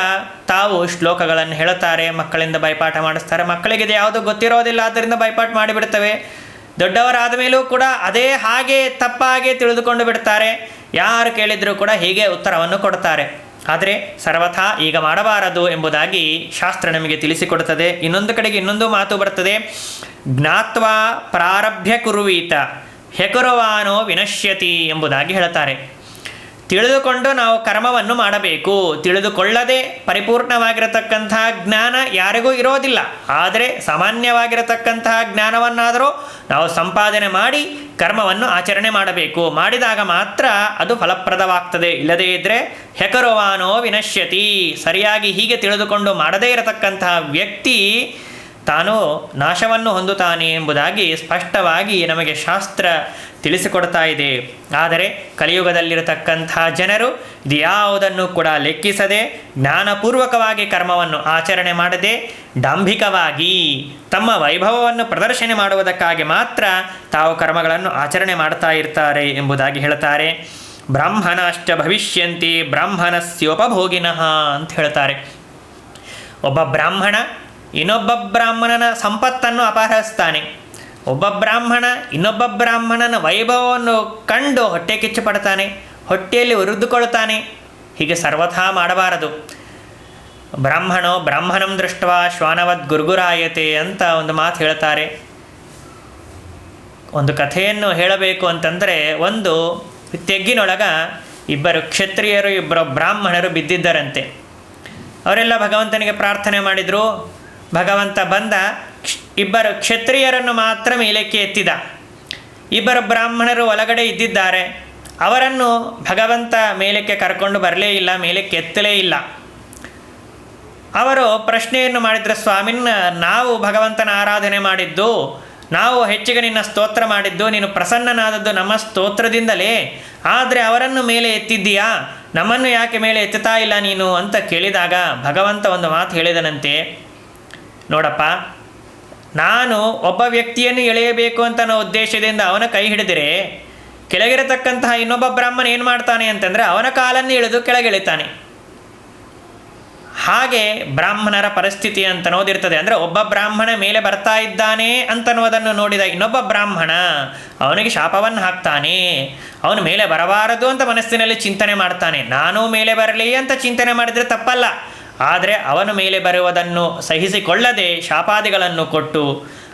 ತಾವು ಶ್ಲೋಕಗಳನ್ನು ಹೇಳುತ್ತಾರೆ, ಮಕ್ಕಳಿಂದ ಬೈಪಾಠ ಮಾಡಿಸ್ತಾರೆ. ಮಕ್ಕಳಿಗೆ ಇದು ಯಾವುದೂ ಗೊತ್ತಿರೋದಿಲ್ಲ, ಆದ್ದರಿಂದ ಬೈಪಾಠ ಮಾಡಿಬಿಡ್ತವೆ. ದೊಡ್ಡವರಾದ ಮೇಲೂ ಕೂಡ ಅದೇ ಹಾಗೆ ತಪ್ಪಾಗೆ ತಿಳಿದುಕೊಂಡು ಬಿಡ್ತಾರೆ. ಯಾರು ಕೇಳಿದರೂ ಕೂಡ ಹೀಗೆ ಉತ್ತರವನ್ನು ಕೊಡ್ತಾರೆ. ಆದರೆ ಸರ್ವಥಾ ಈಗ ಮಾಡಬಾರದು ಎಂಬುದಾಗಿ ಶಾಸ್ತ್ರ ನಮಗೆ ತಿಳಿಸಿಕೊಡುತ್ತದೆ. ಇನ್ನೊಂದು ಕಡೆಗೆ ಇನ್ನೊಂದು ಮಾತು ಬರ್ತದೆ, ಜ್ಞಾತ್ವಾ ಪ್ರಾರಭ್ಯ ಕುರುವೀತ ಹೆಕುರವಾನೋ ವಿನಶ್ಯತಿ ಎಂಬುದಾಗಿ ಹೇಳುತ್ತಾರೆ. ತಿಳಿದುಕೊಂಡು ನಾವು ಕರ್ಮವನ್ನು ಮಾಡಬೇಕು. ತಿಳಿದುಕೊಳ್ಳದೆ ಪರಿಪೂರ್ಣವಾಗಿರತಕ್ಕಂತಹ ಜ್ಞಾನ ಯಾರಿಗೂ ಇರೋದಿಲ್ಲ. ಆದರೆ ಸಾಮಾನ್ಯವಾಗಿರತಕ್ಕಂತಹ ಜ್ಞಾನವನ್ನಾದರೂ ನಾವು ಸಂಪಾದನೆ ಮಾಡಿ ಕರ್ಮವನ್ನು ಆಚರಣೆ ಮಾಡಬೇಕು. ಮಾಡಿದಾಗ ಮಾತ್ರ ಅದು ಫಲಪ್ರದವಾಗ್ತದೆ. ಇಲ್ಲದೇ ಇದ್ದರೆ ಹೆಕರುವಾನೋ ವಿನಶ್ಯತಿ, ಸರಿಯಾಗಿ ಹೀಗೆ ತಿಳಿದುಕೊಂಡು ಮಾಡದೇ ಇರತಕ್ಕಂತಹ ವ್ಯಕ್ತಿ ತಾನು ನಾಶವನ್ನು ಹೊಂದುತ್ತಾನೆ ಎಂಬುದಾಗಿ ಸ್ಪಷ್ಟವಾಗಿ ನಮಗೆ ಶಾಸ್ತ್ರ ತಿಳಿಸಿಕೊಡ್ತಾ ಇದೆ. ಆದರೆ ಕಲಿಯುಗದಲ್ಲಿರತಕ್ಕಂಥ ಜನರು ಇದು ಯಾವುದನ್ನು ಕೂಡ ಲೆಕ್ಕಿಸದೆ ಜ್ಞಾನಪೂರ್ವಕವಾಗಿ ಕರ್ಮವನ್ನು ಆಚರಣೆ ಮಾಡದೆ ಡಾಂಭಿಕವಾಗಿ ತಮ್ಮ ವೈಭವವನ್ನು ಪ್ರದರ್ಶನ ಮಾಡುವುದಕ್ಕಾಗಿ ಮಾತ್ರ ತಾವು ಕರ್ಮಗಳನ್ನು ಆಚರಣೆ ಮಾಡ್ತಾ ಇರ್ತಾರೆ ಎಂಬುದಾಗಿ ಹೇಳ್ತಾರೆ. ಬ್ರಾಹ್ಮಣಾಶ್ಚ ಭವಿಷ್ಯಂತಿ ಬ್ರಾಹ್ಮಣಸ್ಯೋಪಭೋಗಿನಃ ಅಂತ ಹೇಳ್ತಾರೆ. ಒಬ್ಬ ಬ್ರಾಹ್ಮಣ ಇನ್ನೊಬ್ಬ ಬ್ರಾಹ್ಮಣನ ಸಂಪತ್ತನ್ನು ಅಪಹರಿಸ್ತಾನೆ. ಒಬ್ಬ ಬ್ರಾಹ್ಮಣ ಇನ್ನೊಬ್ಬ ಬ್ರಾಹ್ಮಣನ ವೈಭವವನ್ನು ಕಂಡು ಹೊಟ್ಟೆ ಕಿಚ್ಚು ಪಡ್ತಾನೆ, ಹೊಟ್ಟೆಯಲ್ಲಿ ಉರಿದುಕೊಳ್ತಾನೆ. ಹೀಗೆ ಸರ್ವಥಾ ಮಾಡಬಾರದು. ಬ್ರಾಹ್ಮಣೋ ಬ್ರಾಹ್ಮಣಂ ದೃಷ್ಟವಾ ಶ್ವಾನವದ್ ಗುರ್ಗುರಾಯತೆ ಅಂತ ಒಂದು ಮಾತು ಹೇಳ್ತಾರೆ. ಒಂದು ಕಥೆಯನ್ನು ಹೇಳಬೇಕು ಅಂತಂದರೆ, ಒಂದು ತೆಗ್ಗಿನೊಳಗ ಇಬ್ಬರು ಕ್ಷತ್ರಿಯರು ಇಬ್ಬರು ಬ್ರಾಹ್ಮಣರು ಬಿದ್ದಿದ್ದರಂತೆ. ಅವರೆಲ್ಲ ಭಗವಂತನಿಗೆ ಪ್ರಾರ್ಥನೆ ಮಾಡಿದರು. ಭಗವಂತ ಬಂದ, ಇಬ್ಬರು ಕ್ಷತ್ರಿಯರನ್ನು ಮಾತ್ರ ಮೇಲಕ್ಕೆ ಎತ್ತಿದ. ಇಬ್ಬರು ಬ್ರಾಹ್ಮಣರು ಒಳಗಡೆ ಇದ್ದಿದ್ದಾರೆ. ಅವರನ್ನು ಭಗವಂತ ಮೇಲಕ್ಕೆ ಕರ್ಕೊಂಡು ಬರಲೇ ಇಲ್ಲ, ಮೇಲಕ್ಕೆ ಎತ್ತಲೇ ಇಲ್ಲ. ಅವರು ಪ್ರಶ್ನೆಯನ್ನು ಮಾಡಿದ್ರು, ಸ್ವಾಮಿನ ನಾವು ಭಗವಂತನ ಆರಾಧನೆ ಮಾಡಿದ್ದು, ನಾವು ಹೆಚ್ಚಿಗೆ ನಿನ್ನ ಸ್ತೋತ್ರ ಮಾಡಿದ್ದು, ನೀನು ಪ್ರಸನ್ನನಾದದ್ದು ನಮ್ಮ ಸ್ತೋತ್ರದಿಂದಲೇ. ಆದರೆ ಅವರನ್ನು ಮೇಲೆ ಎತ್ತಿದ್ದೀಯಾ, ನಮ್ಮನ್ನು ಯಾಕೆ ಮೇಲೆ ಎತ್ತುತ್ತಾ ಇಲ್ಲ ನೀನು ಅಂತ ಕೇಳಿದಾಗ ಭಗವಂತ ಒಂದು ಮಾತು ಹೇಳಿದನಂತೆ, ನೋಡಪ್ಪ, ನಾನು ಒಬ್ಬ ವ್ಯಕ್ತಿಯನ್ನು ಎಳೆಯಬೇಕು ಅಂತ ಅನ್ನೋ ಉದ್ದೇಶದಿಂದ ಅವನ ಕೈ ಹಿಡಿದರೆ ಕೆಳಗಿರತಕ್ಕಂತಹ ಇನ್ನೊಬ್ಬ ಬ್ರಾಹ್ಮಣ ಏನು ಮಾಡ್ತಾನೆ ಅಂತಂದರೆ ಅವನ ಕಾಲನ್ನು ಇಳಿದು ಕೆಳಗಿಳಿತಾನೆ. ಹಾಗೆ ಬ್ರಾಹ್ಮಣರ ಪರಿಸ್ಥಿತಿ ಅಂತನೋದಿರ್ತದೆ. ಅಂದರೆ ಒಬ್ಬ ಬ್ರಾಹ್ಮಣ ಮೇಲೆ ಬರ್ತಾ ಇದ್ದಾನೆ ಅಂತನ್ನುವುದನ್ನು ನೋಡಿದ ಇನ್ನೊಬ್ಬ ಬ್ರಾಹ್ಮಣ ಅವನಿಗೆ ಶಾಪವನ್ನು ಹಾಕ್ತಾನೆ. ಅವನು ಮೇಲೆ ಬರಬಾರದು ಅಂತ ಮನಸ್ಸಿನಲ್ಲಿ ಚಿಂತನೆ ಮಾಡ್ತಾನೆ. ನಾನು ಮೇಲೆ ಬರಲಿ ಅಂತ ಚಿಂತನೆ ಮಾಡಿದರೆ ತಪ್ಪಲ್ಲ. ಆದರೆ ಅವನು ಮೇಲೆ ಬರುವುದನ್ನು ಸಹಿಸಿಕೊಳ್ಳದೆ ಶಾಪಾದಿಗಳನ್ನು ಕೊಟ್ಟು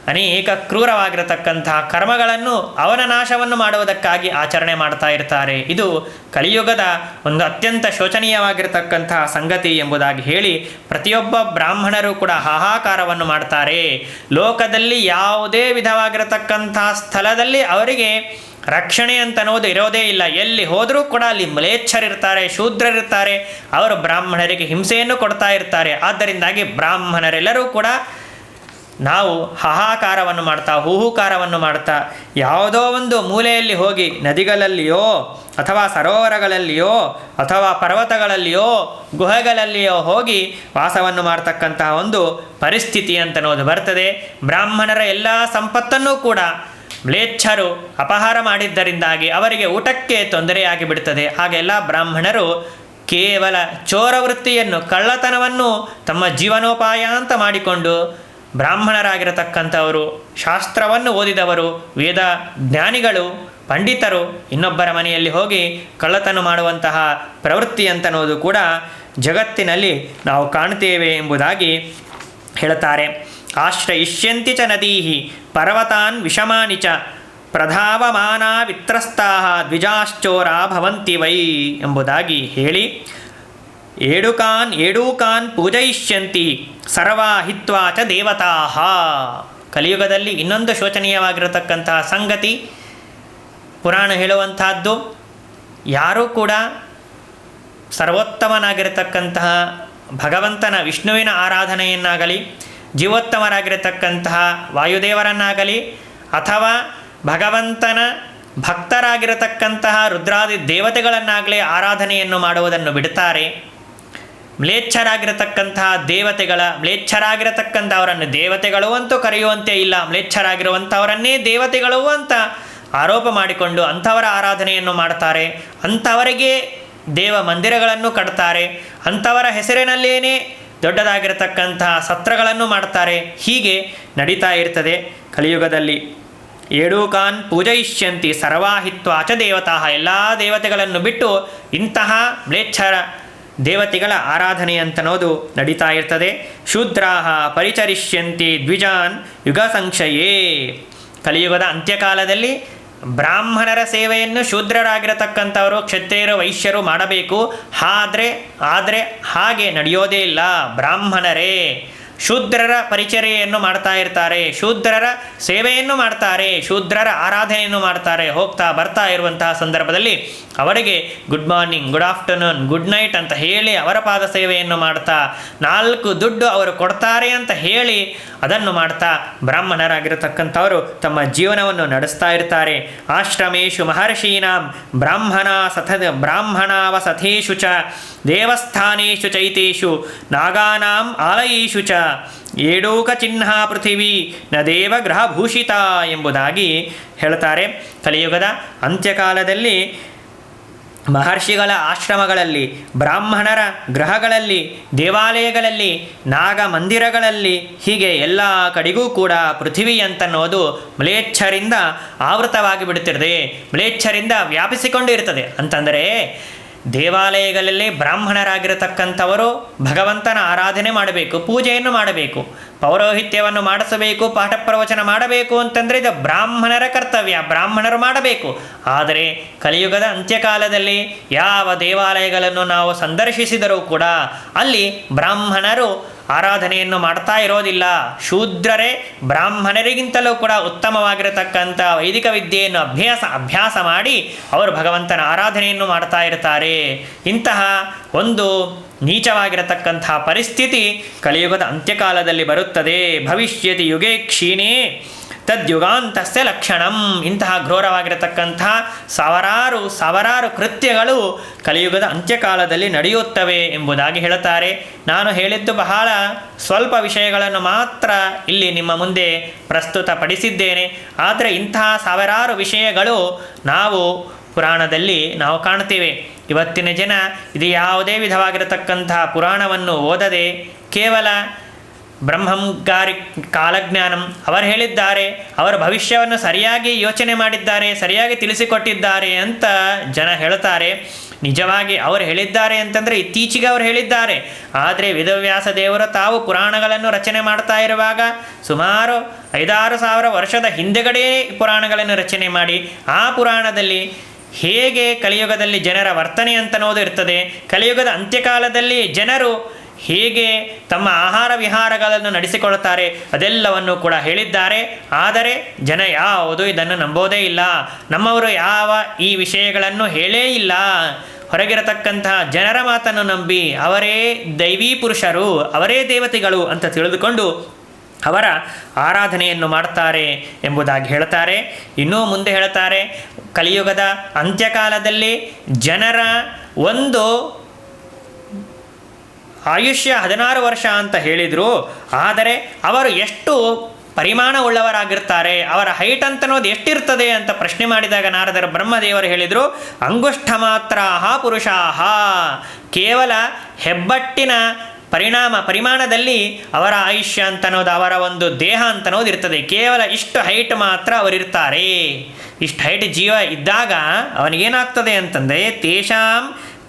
ಅನೇಕ ಕ್ರೂರವಾಗಿರತಕ್ಕಂತಹ ಕರ್ಮಗಳನ್ನು ಅವನ ನಾಶವನ್ನು ಮಾಡುವುದಕ್ಕಾಗಿ ಆಚರಣೆ ಮಾಡ್ತಾ ಇರ್ತಾರೆ. ಇದು ಕಲಿಯುಗದ ಒಂದು ಅತ್ಯಂತ ಶೋಚನೀಯವಾಗಿರತಕ್ಕಂತಹ ಸಂಗತಿ ಎಂಬುದಾಗಿ ಹೇಳಿ, ಪ್ರತಿಯೊಬ್ಬ ಬ್ರಾಹ್ಮಣರು ಕೂಡ ಹಾಹಾಕಾರವನ್ನು ಮಾಡ್ತಾರೆ. ಲೋಕದಲ್ಲಿ ಯಾವುದೇ ವಿಧವಾಗಿರತಕ್ಕಂತಹ ಸ್ಥಳದಲ್ಲಿ ಅವರಿಗೆ ರಕ್ಷಣೆ ಅಂತನ್ನೋದು ಇರೋದೇ ಇಲ್ಲ. ಎಲ್ಲಿ ಹೋದರೂ ಕೂಡ ಅಲ್ಲಿ ಮ್ಲೇಚ್ಛರಿರ್ತಾರೆ, ಶೂದ್ರರಿರ್ತಾರೆ, ಅವರು ಬ್ರಾಹ್ಮಣರಿಗೆ ಹಿಂಸೆಯನ್ನು ಕೊಡ್ತಾ ಇರ್ತಾರೆ. ಆದ್ದರಿಂದಾಗಿ ಬ್ರಾಹ್ಮಣರೆಲ್ಲರೂ ಕೂಡ ನಾವು ಹಾಹಾಕಾರವನ್ನು ಮಾಡ್ತಾ, ಹೂಹುಕಾರವನ್ನು ಮಾಡ್ತಾ, ಯಾವುದೋ ಒಂದು ಮೂಲೆಯಲ್ಲಿ ಹೋಗಿ ನದಿಗಳಲ್ಲಿಯೋ ಅಥವಾ ಸರೋವರಗಳಲ್ಲಿಯೋ ಅಥವಾ ಪರ್ವತಗಳಲ್ಲಿಯೋ ಗುಹೆಗಳಲ್ಲಿಯೋ ಹೋಗಿ ವಾಸವನ್ನು ಮಾಡ್ತಕ್ಕಂತಹ ಒಂದು ಪರಿಸ್ಥಿತಿ ಅಂತನ್ನೋದು ಬರ್ತದೆ. ಬ್ರಾಹ್ಮಣರ ಎಲ್ಲ ಸಂಪತ್ತನ್ನೂ ಕೂಡ ಮ್ಲೇಚ್ಛರು ಅಪಹಾರ ಮಾಡಿದ್ದರಿಂದಾಗಿ ಅವರಿಗೆ ಊಟಕ್ಕೆ ತೊಂದರೆಯಾಗಿ ಬಿಡುತ್ತದೆ. ಹಾಗೆಲ್ಲ ಬ್ರಾಹ್ಮಣರು ಕೇವಲ ಚೋರವೃತ್ತಿಯನ್ನು, ಕಳ್ಳತನವನ್ನು ತಮ್ಮ ಜೀವನೋಪಾಯ ಅಂತ ಮಾಡಿಕೊಂಡು ಬ್ರಾಹ್ಮಣರಾಗಿರತಕ್ಕಂಥವರು, ಶಾಸ್ತ್ರವನ್ನು ಓದಿದವರು, ವೇದ ಜ್ಞಾನಿಗಳು, ಪಂಡಿತರು ಇನ್ನೊಬ್ಬರ ಮನೆಯಲ್ಲಿ ಹೋಗಿ ಕಳ್ಳತನ ಮಾಡುವಂತಹ ಪ್ರವೃತ್ತಿ ಅಂತನ್ನೋದು ಕೂಡ ಜಗತ್ತಿನಲ್ಲಿ ನಾವು ಕಾಣ್ತೇವೆ ಎಂಬುದಾಗಿ ಹೇಳುತ್ತಾರೆ. ಆಶ್ರಯಿಷ್ಯಂತಿ ಚ ನದೀಹಿ ಪರ್ವತಾನ್ ವಿಷಮಾನಿ ಚ ಪ್ರಧಾವಮಾನಾ ವಿತ್ರಸ್ತಾಃ ದ್ವಿಜಾಶ್ಚೋರ ಭವಂತಿ ವೈ ಎಂಬುದಾಗಿ ಹೇಳಿ, ಏಡೂಕಾನ್ ಪೂಜಯಿಷ್ಯಂತಿ ಸರ್ವಾ ಹಿತ್ವಾ ಚ ದೇವತಾಃ. ಕಲಿಯುಗದಲ್ಲಿ ಇನ್ನೊಂದು ಶೋಚನೀಯವಾಗಿರತಕ್ಕಂತಹ ಸಂಗತಿ ಪುರಾಣ ಹೇಳುವಂತಹದ್ದು, ಯಾರೂ ಕೂಡ ಸರ್ವೋತ್ತಮನಾಗಿರತಕ್ಕಂತಹ ಭಗವಂತನ ವಿಷ್ಣುವಿನ ಆರಾಧನೆಯನ್ನಾಗಲಿ, ಜೀವೋತ್ತಮರಾಗಿರತಕ್ಕಂತಹ ವಾಯುದೇವರನ್ನಾಗಲಿ, ಅಥವಾ ಭಗವಂತನ ಭಕ್ತರಾಗಿರತಕ್ಕಂತಹ ರುದ್ರಾದಿ ದೇವತೆಗಳನ್ನಾಗಲಿ ಆರಾಧನೆಯನ್ನು ಮಾಡುವುದನ್ನು ಬಿಡುತ್ತಾರೆ. ಮ್ಲೇಚ್ಛರಾಗಿರತಕ್ಕಂತಹ ಮ್ಲೇಚ್ಛರಾಗಿರತಕ್ಕಂಥವರನ್ನು ದೇವತೆಗಳು ಅಂತೂ ಕರೆಯುವಂತೆ ಇಲ್ಲ, ಮ್ಲೇಚ್ಛರಾಗಿರುವಂಥವರನ್ನೇ ದೇವತೆಗಳು ಅಂತ ಆರೋಪ ಮಾಡಿಕೊಂಡು ಅಂಥವರ ಆರಾಧನೆಯನ್ನು ಮಾಡ್ತಾರೆ. ಅಂಥವರಿಗೆ ದೇವ ಮಂದಿರಗಳನ್ನು ಕಟ್ತಾರೆ. ಅಂಥವರ ಹೆಸರಿನಲ್ಲೇನೇ ದೊಡ್ಡದಾಗಿರತಕ್ಕಂತಹ ಸತ್ರಗಳನ್ನು ಮಾಡ್ತಾರೆ. ಹೀಗೆ ನಡೀತಾ ಇರ್ತದೆ ಕಲಿಯುಗದಲ್ಲಿ. ಏಡೂಕಾನ್ ಪೂಜಯಿಷ್ಯಂತಿ ಸರ್ವಾಹಿತ್ವಾ ಚ ದೇವತಾಃ. ಎಲ್ಲ ದೇವತೆಗಳನ್ನು ಬಿಟ್ಟು ಇಂತಹ ಮ್ಲೇಚ್ಛರ ದೇವತೆಗಳ ಆರಾಧನೆ ಅಂತನೋದು ನಡೀತಾ ಇರ್ತದೆ. ಶೂದ್ರಾಃ ಪರಿಚರಿಷ್ಯಂತಿ ದ್ವಿಜಾನ್ ಯುಗ ಸಂಕ್ಷಯೇ. ಕಲಿಯುಗದ ಅಂತ್ಯಕಾಲದಲ್ಲಿ ಬ್ರಾಹ್ಮಣರ ಸೇವೆಯನ್ನು ಶೂದ್ರರಾಗಿರತಕ್ಕಂಥವರು, ಕ್ಷತ್ರಿಯರು, ವೈಶ್ಯರು ಮಾಡಬೇಕು. ಆದರೆ ಹಾಗೆ ನಡೆಯೋದೇ ಇಲ್ಲ. ಬ್ರಾಹ್ಮಣರೇ ಶೂದ್ರರ ಪರಿಚರ್ಯೆಯನ್ನು ಮಾಡ್ತಾ ಇರ್ತಾರೆ, ಶೂದ್ರರ ಸೇವೆಯನ್ನು ಮಾಡ್ತಾರೆ, ಶೂದ್ರರ ಆರಾಧನೆಯನ್ನು ಮಾಡ್ತಾರೆ. ಹೋಗ್ತಾ ಬರ್ತಾ ಇರುವಂತಹ ಸಂದರ್ಭದಲ್ಲಿ ಅವರಿಗೆ good morning, good afternoon, good night ಅಂತ ಹೇಳಿ ಅವರ ಪಾದ ಸೇವೆಯನ್ನು ಮಾಡ್ತಾ, 4 ದುಡ್ಡು ಅವರು ಕೊಡ್ತಾರೆ ಅಂತ ಹೇಳಿ ಅದನ್ನು ಮಾಡ್ತಾ ಬ್ರಾಹ್ಮಣರಾಗಿರತಕ್ಕಂಥವರು ತಮ್ಮ ಜೀವನವನ್ನು ನಡೆಸ್ತಾ ಇರ್ತಾರೆ. ಆಶ್ರಮೇಶು ಮಹರ್ಷೀನಾಂ ಬ್ರಾಹ್ಮಣಾವಸಥೇಷು ಚ ದೇವಸ್ಥಾನೇಷು ಚೈತೇಷು ನಾಗಾನಾಂ ಆಲಯೇಷು ಚ ಏಡೂಕ ಚಿಹ್ನ ಪೃಥಿವೀ ನ ದೇವಗ್ರಹಭೂಷಿತ ಎಂಬುದಾಗಿ ಹೇಳ್ತಾರೆ. ಕಲಿಯುಗದ ಅಂತ್ಯಕಾಲದಲ್ಲಿ ಮಹರ್ಷಿಗಳ ಆಶ್ರಮಗಳಲ್ಲಿ, ಬ್ರಾಹ್ಮಣರ ಗೃಹಗಳಲ್ಲಿ, ದೇವಾಲಯಗಳಲ್ಲಿ, ನಾಗ ಮಂದಿರಗಳಲ್ಲಿ, ಹೀಗೆ ಎಲ್ಲ ಕಡೆಗೂ ಕೂಡ ಪೃಥಿವಿ ಅಂತನ್ನೋದು ಮ್ಲೇಚ್ಛರಿಂದ ಆವೃತವಾಗಿ ಬಿಡುತ್ತಿರ್ತದೆ, ಮ್ಲೇಚ್ಛರಿಂದ ವ್ಯಾಪಿಸಿಕೊಂಡು ಇರ್ತದೆ. ಅಂತಂದರೆ ದೇವಾಲಯಗಳಲ್ಲಿ ಬ್ರಾಹ್ಮಣರಾಗಿರತಕ್ಕಂಥವರು ಭಗವಂತನ ಆರಾಧನೆ ಮಾಡಬೇಕು, ಪೂಜೆಯನ್ನು ಮಾಡಬೇಕು, ಪೌರೋಹಿತ್ಯವನ್ನು ಮಾಡಿಸಬೇಕು, ಪಾಠ ಪ್ರವಚನ ಮಾಡಬೇಕು ಅಂತಂದರೆ ಇದು ಬ್ರಾಹ್ಮಣರ ಕರ್ತವ್ಯ, ಬ್ರಾಹ್ಮಣರು ಮಾಡಬೇಕು. ಆದರೆ ಕಲಿಯುಗದ ಅಂತ್ಯಕಾಲದಲ್ಲಿ ಯಾವ ದೇವಾಲಯಗಳನ್ನು ನಾವು ಸಂದರ್ಶಿಸಿದರೂ ಕೂಡ ಅಲ್ಲಿ ಬ್ರಾಹ್ಮಣರು ಆರಾಧನೆಯನ್ನು ಮಾಡ್ತಾ ಇರೋದಿಲ್ಲ. ಶೂದ್ರರೇ ಬ್ರಾಹ್ಮಣರಿಗಿಂತಲೂ ಕೂಡ ಉತ್ತಮವಾಗಿರತಕ್ಕಂಥ ವೈದಿಕ ವಿದ್ಯೆಯನ್ನು ಅಭ್ಯಾಸ ಮಾಡಿ ಅವರು ಭಗವಂತನ ಆರಾಧನೆಯನ್ನು ಮಾಡ್ತಾ ಇರ್ತಾರೆ. ಇಂತಹ ಒಂದು ನೀಚವಾಗಿರತಕ್ಕಂಥ ಪರಿಸ್ಥಿತಿ ಕಲಿಯುಗದ ಅಂತ್ಯಕಾಲದಲ್ಲಿ ಬರುತ್ತದೆ. ಭವಿಷ್ಯತಿ ಯುಗೇ ಕ್ಷೀಣೇ ತದ್ಯುಗಾಂತಸ್ಯ ಲಕ್ಷಣಂ. ಇಂತಹ ಘೋರವಾಗಿರತಕ್ಕಂತಹ ಸಾವಿರಾರು ಕೃತ್ಯಗಳು ಕಲಿಯುಗದ ಅಂತ್ಯಕಾಲದಲ್ಲಿ ನಡೆಯುತ್ತವೆ ಎಂಬುದಾಗಿ ಹೇಳುತ್ತಾರೆ. ನಾನು ಹೇಳಿದ್ದು ಬಹಳ ಸ್ವಲ್ಪ ವಿಷಯಗಳನ್ನು ಮಾತ್ರ ಇಲ್ಲಿ ನಿಮ್ಮ ಮುಂದೆ ಪ್ರಸ್ತುತಪಡಿಸಿದ್ದೇನೆ. ಆದರೆ ಇಂತಹ ಸಾವಿರಾರು ವಿಷಯಗಳು ನಾವು ಪುರಾಣದಲ್ಲಿ ನಾವು ಕಾಣ್ತೇವೆ. ಇವತ್ತಿನ ಜನ ಇದು ಯಾವುದೇ ವಿಧವಾಗಿರತಕ್ಕಂತಹ ಪುರಾಣವನ್ನು ಓದದೆ ಕೇವಲ ಬ್ರಹ್ಮಂಗಾರಿ ಕಾಲಜ್ಞಾನಂ ಅವರು ಹೇಳಿದ್ದಾರೆ, ಅವರ ಭವಿಷ್ಯವನ್ನು ಸರಿಯಾಗಿ ಯೋಚನೆ ಮಾಡಿದ್ದಾರೆ, ಸರಿಯಾಗಿ ತಿಳಿಸಿಕೊಟ್ಟಿದ್ದಾರೆ ಅಂತ ಜನ ಹೇಳ್ತಾರೆ. ನಿಜವಾಗಿ ಅವರು ಹೇಳಿದ್ದಾರೆ ಅಂತಂದರೆ ಇತ್ತೀಚೆಗೆ ಅವರು ಹೇಳಿದ್ದಾರೆ. ಆದರೆ ವೇದವ್ಯಾಸ ದೇವರು ತಾವು ಪುರಾಣಗಳನ್ನು ರಚನೆ ಮಾಡ್ತಾ ಇರುವಾಗ ಸುಮಾರು 5,000-6,000 ವರ್ಷದ ಹಿಂದೆಗಡೆ ಪುರಾಣಗಳನ್ನು ರಚನೆ ಮಾಡಿ ಆ ಪುರಾಣದಲ್ಲಿ ಹೇಗೆ ಕಲಿಯುಗದಲ್ಲಿ ಜನರ ವರ್ತನೆ ಅಂತನ್ನೋದು ಇರ್ತದೆ, ಕಲಿಯುಗದ ಅಂತ್ಯಕಾಲದಲ್ಲಿ ಜನರು ಹೇಗೆ ತಮ್ಮ ಆಹಾರ ವಿಹಾರಗಳನ್ನು ನಡೆಸಿಕೊಳ್ಳುತ್ತಾರೆ ಅದೆಲ್ಲವನ್ನು ಕೂಡ ಹೇಳಿದ್ದಾರೆ. ಆದರೆ ಜನ ಯಾವುದು ಇದನ್ನು ನಂಬೋದೇ ಇಲ್ಲ. ನಮ್ಮವರು ಯಾವ ಈ ವಿಷಯಗಳನ್ನು ಹೇಳೇ ಇಲ್ಲ. ಹೊರಗಿರತಕ್ಕಂತಹ ಜನರ ಮಾತನ್ನು ನಂಬಿ ಅವರೇ ದೈವೀ ಪುರುಷರು, ಅವರೇ ದೇವತೆಗಳು ಅಂತ ತಿಳಿದುಕೊಂಡು ಅವರ ಆರಾಧನೆಯನ್ನು ಮಾಡ್ತಾರೆ ಎಂಬುದಾಗಿ ಹೇಳ್ತಾರೆ. ಇನ್ನೂ ಮುಂದೆ ಹೇಳ್ತಾರೆ, ಕಲಿಯುಗದ ಅಂತ್ಯಕಾಲದಲ್ಲಿ ಜನರ ಒಂದು ಆಯುಷ್ಯ 16 ವರ್ಷ ಅಂತ ಹೇಳಿದರು. ಆದರೆ ಅವರು ಎಷ್ಟು ಪರಿಮಾಣವುಳ್ಳವರಾಗಿರ್ತಾರೆ, ಅವರ ಹೈಟ್ ಅಂತನೋದು ಎಷ್ಟಿರ್ತದೆ ಅಂತ ಪ್ರಶ್ನೆ ಮಾಡಿದಾಗ ನಾರದರು ಬ್ರಹ್ಮದೇವರು ಹೇಳಿದರು, ಅಂಗುಷ್ಠ ಮಾತ್ರ ಪುರುಷಾಹ, ಕೇವಲ ಹೆಬ್ಬಟ್ಟಿನ ಪರಿಮಾಣದಲ್ಲಿ ಅವರ ಆಯುಷ್ಯ ಅಂತನೋದು, ಅವರ ಒಂದು ದೇಹ ಅಂತನೋದು ಇರ್ತದೆ. ಕೇವಲ ಇಷ್ಟು ಹೈಟ್ ಮಾತ್ರ ಅವರಿರ್ತಾರೆ. ಇಷ್ಟು ಹೈಟ್ ಜೀವ ಇದ್ದಾಗ ಅವನಿಗೇನಾಗ್ತದೆ ಅಂತಂದರೆ ತೇಷಾಂ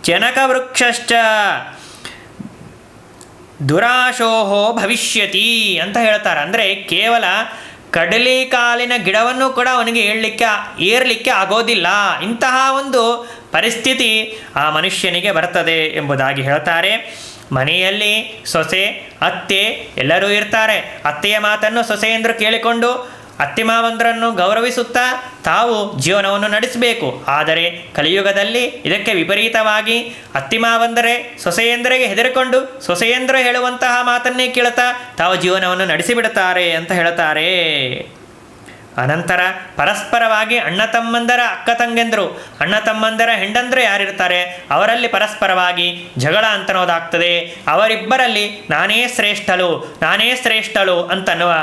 ಜನಕ ವೃಕ್ಷಶ್ಚ ದುರಾಶೋಹೋ ಭವಿಷ್ಯತಿ ಅಂತ ಹೇಳ್ತಾರೆ. ಅಂದರೆ ಕೇವಲ ಕಡಲೆಕಾಲಿನ ಗಿಡವನ್ನು ಕೂಡ ಅವನಿಗೆ ಏರಲಿಕ್ಕೆ ಆಗೋದಿಲ್ಲ. ಇಂತಹ ಒಂದು ಪರಿಸ್ಥಿತಿ ಆ ಮನುಷ್ಯನಿಗೆ ಬರ್ತದೆ ಎಂಬುದಾಗಿ ಹೇಳ್ತಾರೆ. ಮನೆಯಲ್ಲಿ ಸೊಸೆ ಅತ್ತೆ ಎಲ್ಲರೂ ಇರ್ತಾರೆ. ಅತ್ತೆಯ ಮಾತನ್ನು ಸೊಸೆಯಂದರು ಕೇಳಿಕೊಂಡು ಅತ್ತೆ ಮಾವಂದರನ್ನು ಗೌರವಿಸುತ್ತಾ ತಾವು ಜೀವನವನ್ನು ನಡೆಸಬೇಕು. ಆದರೆ ಕಲಿಯುಗದಲ್ಲಿ ಇದಕ್ಕೆ ವಿಪರೀತವಾಗಿ ಅತ್ತೆ ಮಾವಂದರೆ ಸೊಸೆಯಂದರಿಗೆ ಹೆದರಿಕೊಂಡು ಸೊಸೆಯಂದರು ಹೇಳುವಂತಹ ಮಾತನ್ನೇ ಕೇಳುತ್ತಾ ತಾವು ಜೀವನವನ್ನು ನಡೆಸಿಬಿಡುತ್ತಾರೆ ಅಂತ ಹೇಳ್ತಾರೆ. ಅನಂತರ ಪರಸ್ಪರವಾಗಿ ಅಣ್ಣ ತಮ್ಮಂದರ ಅಕ್ಕ ತಂಗೆಂದರು, ಅಣ್ಣ ತಮ್ಮಂದರ ಹೆಂಡಂದರು ಯಾರಿರ್ತಾರೆ ಅವರಲ್ಲಿ ಪರಸ್ಪರವಾಗಿ ಜಗಳ ಅಂತನೋದಾಗ್ತದೆ. ಅವರಿಬ್ಬರಲ್ಲಿ ನಾನೇ ಶ್ರೇಷ್ಠಳು ಅಂತನ್ನುವ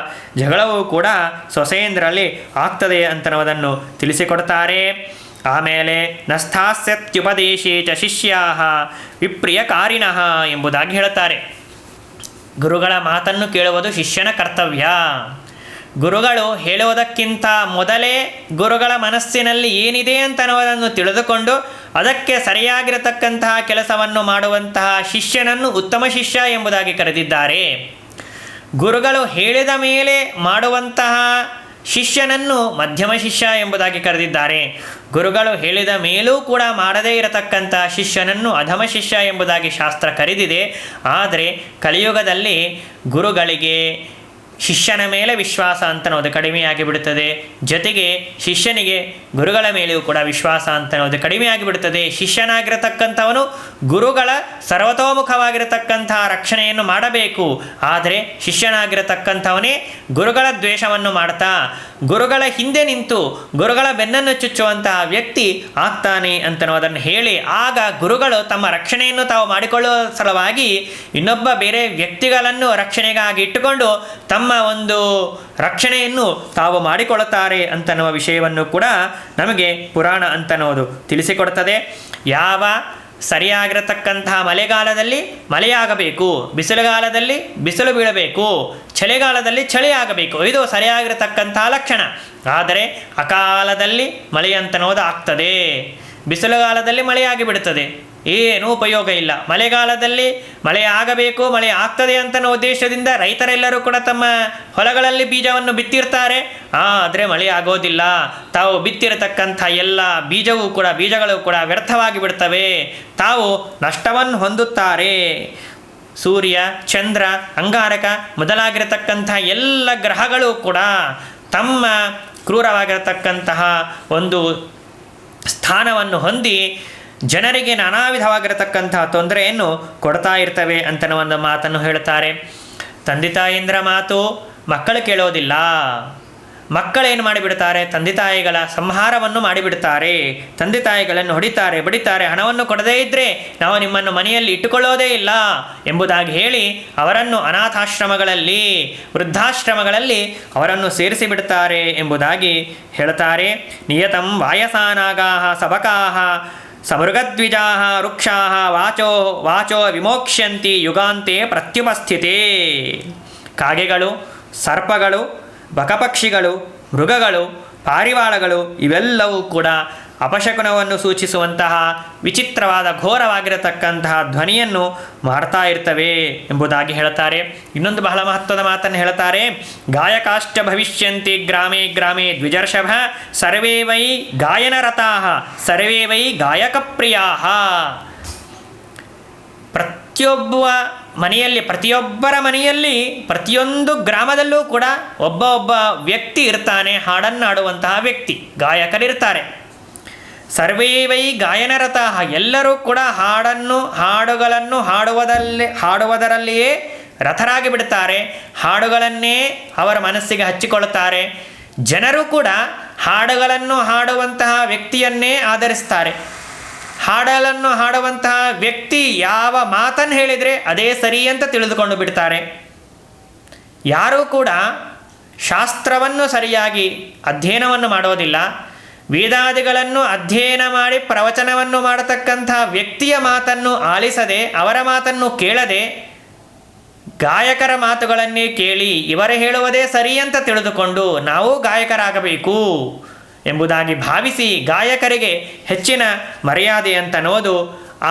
ಜಗಳವೂ ಕೂಡ ಸೊಸೆಯಂದರಲ್ಲಿ ಆಗ್ತದೆ ಅಂತನ್ನುವುದನ್ನು ತಿಳಿಸಿಕೊಡ್ತಾರೆ. ಆಮೇಲೆ ನಸ್ಥಾಸ್ಯತ್ಯುಪದೇಶೇ ಚ ಶಿಷ್ಯಾಃ ವಿಪ್ರಿಯಕಾರಿಣಃ ಎಂಬುದಾಗಿ ಹೇಳುತ್ತಾರೆ. ಗುರುಗಳ ಮಾತನ್ನು ಕೇಳುವುದು ಶಿಷ್ಯನ ಕರ್ತವ್ಯ. ಗುರುಗಳು ಹೇಳುವುದಕ್ಕಿಂತ ಮೊದಲೇ ಗುರುಗಳ ಮನಸ್ಸಿನಲ್ಲಿ ಏನಿದೆ ಅಂತನ್ನುವುದನ್ನು ತಿಳಿದುಕೊಂಡು ಅದಕ್ಕೆ ಸರಿಯಾಗಿರತಕ್ಕಂತಹ ಕೆಲಸವನ್ನು ಮಾಡುವಂತಹ ಶಿಷ್ಯನನ್ನು ಉತ್ತಮ ಶಿಷ್ಯ ಎಂಬುದಾಗಿ ಕರೆದಿದ್ದಾರೆ. ಗುರುಗಳು ಹೇಳಿದ ಮೇಲೆ ಮಾಡುವಂತಹ ಶಿಷ್ಯನನ್ನು ಮಧ್ಯಮ ಶಿಷ್ಯ ಎಂಬುದಾಗಿ ಕರೆದಿದ್ದಾರೆ. ಗುರುಗಳು ಹೇಳಿದ ಮೇಲೂ ಕೂಡ ಮಾಡದೇ ಇರತಕ್ಕಂತಹ ಶಿಷ್ಯನನ್ನು ಅಧಮ ಶಿಷ್ಯ ಎಂಬುದಾಗಿ ಶಾಸ್ತ್ರ ಕರೆದಿದೆ. ಆದರೆ ಕಲಿಯುಗದಲ್ಲಿ ಗುರುಗಳಿಗೆ ಶಿಷ್ಯನ ಮೇಲೆ ವಿಶ್ವಾಸ ಅಂತನ್ನೋದು ಕಡಿಮೆಯಾಗಿ ಬಿಡುತ್ತದೆ. ಜೊತೆಗೆ ಶಿಷ್ಯನಿಗೆ ಗುರುಗಳ ಮೇಲೆಯೂ ಕೂಡ ವಿಶ್ವಾಸ ಅಂತನ್ನೋದು ಕಡಿಮೆಯಾಗಿ ಬಿಡುತ್ತದೆ. ಶಿಷ್ಯನಾಗಿರತಕ್ಕಂಥವನು ಗುರುಗಳ ಸರ್ವತೋಮುಖವಾಗಿರತಕ್ಕಂತಹ ರಕ್ಷಣೆಯನ್ನು ಮಾಡಬೇಕು. ಆದರೆ ಶಿಷ್ಯನಾಗಿರತಕ್ಕಂಥವನೇ ಗುರುಗಳ ದ್ವೇಷವನ್ನು ಮಾಡ್ತಾ ಗುರುಗಳ ಹಿಂದೆ ನಿಂತು ಗುರುಗಳ ಬೆನ್ನನ್ನು ಚುಚ್ಚುವಂತಹ ವ್ಯಕ್ತಿ ಆಗ್ತಾನೆ ಅಂತನ್ನೋದನ್ನು ಹೇಳಿ, ಆಗ ಗುರುಗಳು ತಮ್ಮ ರಕ್ಷಣೆಯನ್ನು ತಾವು ಮಾಡಿಕೊಳ್ಳುವ ಸಲುವಾಗಿ ಇನ್ನೊಬ್ಬ ಬೇರೆ ವ್ಯಕ್ತಿಗಳನ್ನು ರಕ್ಷಣೆಗಾಗಿ ಇಟ್ಟುಕೊಂಡು ತಮ್ಮ ಒಂದು ರಕ್ಷಣೆಯನ್ನು ತಾವು ಮಾಡಿಕೊಳ್ಳುತ್ತಾರೆ ಅಂತನ್ನುವ ವಿಷಯವನ್ನು ಕೂಡ ನಮಗೆ ಪುರಾಣ ಅಂತನ್ನೋದು ತಿಳಿಸಿಕೊಡ್ತದೆ. ಯಾವ ಸರಿಯಾಗಿರತಕ್ಕಂತಹ ಮಳೆಗಾಲದಲ್ಲಿ ಮಳೆಯಾಗಬೇಕು, ಬಿಸಿಲುಗಾಲದಲ್ಲಿ ಬಿಸಿಲು ಬೀಳಬೇಕು, ಚಳಿಗಾಲದಲ್ಲಿ ಚಳಿ ಆಗಬೇಕು, ಇದು ಸರಿಯಾಗಿರತಕ್ಕಂತಹ ಲಕ್ಷಣ. ಆದರೆ ಅಕಾಲದಲ್ಲಿ ಮಳೆ ಅಂತನ್ನೋದು ಆಗ್ತದೆ, ಬಿಸಿಲುಗಾಲದಲ್ಲಿ ಮಳೆಯಾಗಿ ಬಿಡುತ್ತದೆ, ಏನೂ ಉಪಯೋಗ ಇಲ್ಲ. ಮಳೆಗಾಲದಲ್ಲಿ ಮಳೆ ಆಗಬೇಕು, ಮಳೆ ಆಗ್ತದೆ ಅಂತನೋ ಉದ್ದೇಶದಿಂದ ರೈತರೆಲ್ಲರೂ ಕೂಡ ತಮ್ಮ ಹೊಲಗಳಲ್ಲಿ ಬೀಜವನ್ನು ಬಿತ್ತಿರ್ತಾರೆ. ಆದರೆ ಮಳೆ ಆಗೋದಿಲ್ಲ. ತಾವು ಬಿತ್ತಿರತಕ್ಕಂಥ ಎಲ್ಲ ಬೀಜಗಳು ಕೂಡ ವ್ಯರ್ಥವಾಗಿ ಬಿಡ್ತವೆ. ತಾವು ನಷ್ಟವನ್ನು ಹೊಂದುತ್ತಾರೆ. ಸೂರ್ಯ, ಚಂದ್ರ, ಅಂಗಾರಕ ಮೊದಲಾಗಿರತಕ್ಕಂಥ ಎಲ್ಲ ಗ್ರಹಗಳು ಕೂಡ ತಮ್ಮ ಕ್ರೂರವಾಗಿರತಕ್ಕಂತಹ ಒಂದು ಸ್ಥಾನವನ್ನು ಹೊಂದಿ ಜನರಿಗೆ ನಾನಾ ವಿಧವಾಗಿರತಕ್ಕಂತಹ ತೊಂದರೆಯನ್ನು ಕೊಡ್ತಾ ಇರ್ತವೆ ಅಂತನೋ ಒಂದು ಮಾತನ್ನು ಹೇಳ್ತಾರೆ. ತಂದೆ ತಾಯಂದಿರ ಮಾತು ಮಕ್ಕಳು ಕೇಳೋದಿಲ್ಲ. ಮಕ್ಕಳೇನು ಮಾಡಿಬಿಡ್ತಾರೆ, ತಂದೆ ತಾಯಿಗಳ ಸಂಹಾರವನ್ನು ಮಾಡಿಬಿಡ್ತಾರೆ. ತಂದೆ ತಾಯಿಗಳನ್ನು ಹೊಡಿತಾರೆ, ಬಡಿತಾರೆ. ಹಣವನ್ನು ಕೊಡದೇ ಇದ್ದರೆ ನಾವು ನಿಮ್ಮನ್ನು ಮನೆಯಲ್ಲಿ ಇಟ್ಟುಕೊಳ್ಳೋದೇ ಇಲ್ಲ ಎಂಬುದಾಗಿ ಹೇಳಿ ಅವರನ್ನು ಅನಾಥಾಶ್ರಮಗಳಲ್ಲಿ, ವೃದ್ಧಾಶ್ರಮಗಳಲ್ಲಿ ಅವರನ್ನು ಸೇರಿಸಿಬಿಡ್ತಾರೆ ಎಂಬುದಾಗಿ ಹೇಳ್ತಾರೆ. ನಿಯತಂ ವಾಯಸಾನಾಗಾಹ ಸಬಕಾಹ ಸಮೃಗದ್ವಿಜಾಹ ವೃಕ್ಷಾಹ ವಾಚೋ ವಿಮೋಕ್ಷ್ಯಂತಿ ಯುಗಾಂತೆ ಪ್ರತ್ಯುಪಸ್ಥಿತೇ. ಕಾಗೆಗಳು, ಸರ್ಪಗಳು, ಬಕಪಕ್ಷಿಗಳು, ಮೃಗಗಳು, ಪಾರಿವಾಳಗಳು ಇವೆಲ್ಲವೂ ಕೂಡ ಅಪಶಕುನವನ್ನು ಸೂಚಿಸುವಂತಹ ವಿಚಿತ್ರವಾದ ಘೋರವಾಗಿರತಕ್ಕಂತಹ ಧ್ವನಿಯನ್ನು ಮಾಡ್ತಾ ಇರ್ತವೆ ಎಂಬುದಾಗಿ ಹೇಳ್ತಾರೆ. ಇನ್ನೊಂದು ಬಹಳ ಮಹತ್ವದ ಮಾತನ್ನು ಹೇಳ್ತಾರೆ. ಗಾಯಕಾಶ್ಚ ಭವಿಷ್ಯಂತಿ ಗ್ರಾಮೇ ಗ್ರಾಮೇ ದ್ವಿಜರ್ಷಭ ಸರ್ವೇ ವೈ ಗಾಯನರತಾಃ ಸರ್ವೇ ವೈ ಗಾಯಕಪ್ರಿಯಾಃ. ಪ್ರತಿಯೊಬ್ಬರ ಮನೆಯಲ್ಲಿ ಪ್ರತಿಯೊಂದು ಗ್ರಾಮದಲ್ಲೂ ಕೂಡ ಒಬ್ಬ ವ್ಯಕ್ತಿ ಇರ್ತಾನೆ, ಹಾಡನ್ನಾಡುವಂತಹ ವ್ಯಕ್ತಿ, ಗಾಯಕರಿರ್ತಾರೆ. ಸರ್ವೇ ವೈ ಗಾಯನರತಃ, ಎಲ್ಲರೂ ಕೂಡ ಹಾಡುಗಳನ್ನು ಹಾಡುವುದರಲ್ಲಿಯೇ ರಥರಾಗಿ ಬಿಡ್ತಾರೆ, ಹಾಡುಗಳನ್ನೇ ಅವರ ಮನಸ್ಸಿಗೆ ಹಚ್ಚಿಕೊಳ್ಳುತ್ತಾರೆ. ಜನರು ಕೂಡ ಹಾಡುಗಳನ್ನು ಹಾಡುವಂತಹ ವ್ಯಕ್ತಿಯನ್ನೇ ಆಧರಿಸ್ತಾರೆ. ಹಾಡನ್ನು ಹಾಡುವಂತಹ ವ್ಯಕ್ತಿ ಯಾವ ಮಾತನ್ನು ಹೇಳಿದರೆ ಅದೇ ಸರಿ ಅಂತ ತಿಳಿದುಕೊಂಡು ಬಿಡ್ತಾರೆ. ಯಾರೂ ಕೂಡ ಶಾಸ್ತ್ರವನ್ನು ಸರಿಯಾಗಿ ಅಧ್ಯಯನವನ್ನು ಮಾಡೋದಿಲ್ಲ. ವೇದಾದಿಗಳನ್ನು ಅಧ್ಯಯನ ಮಾಡಿ ಪ್ರವಚನವನ್ನು ಮಾಡತಕ್ಕಂಥ ವ್ಯಕ್ತಿಯ ಮಾತನ್ನು ಆಲಿಸದೆ, ಅವರ ಮಾತನ್ನು ಕೇಳದೆ, ಗಾಯಕರ ಮಾತುಗಳನ್ನೇ ಕೇಳಿ ಇವರು ಹೇಳುವುದೇ ಸರಿ ಅಂತ ತಿಳಿದುಕೊಂಡು ನಾವು ಗಾಯಕರಾಗಬೇಕು ಎಂಬುದಾಗಿ ಭಾವಿಸಿ ಗಾಯಕರಿಗೆ ಹೆಚ್ಚಿನ ಮರ್ಯಾದೆ ಅಂತನ್ನೋದು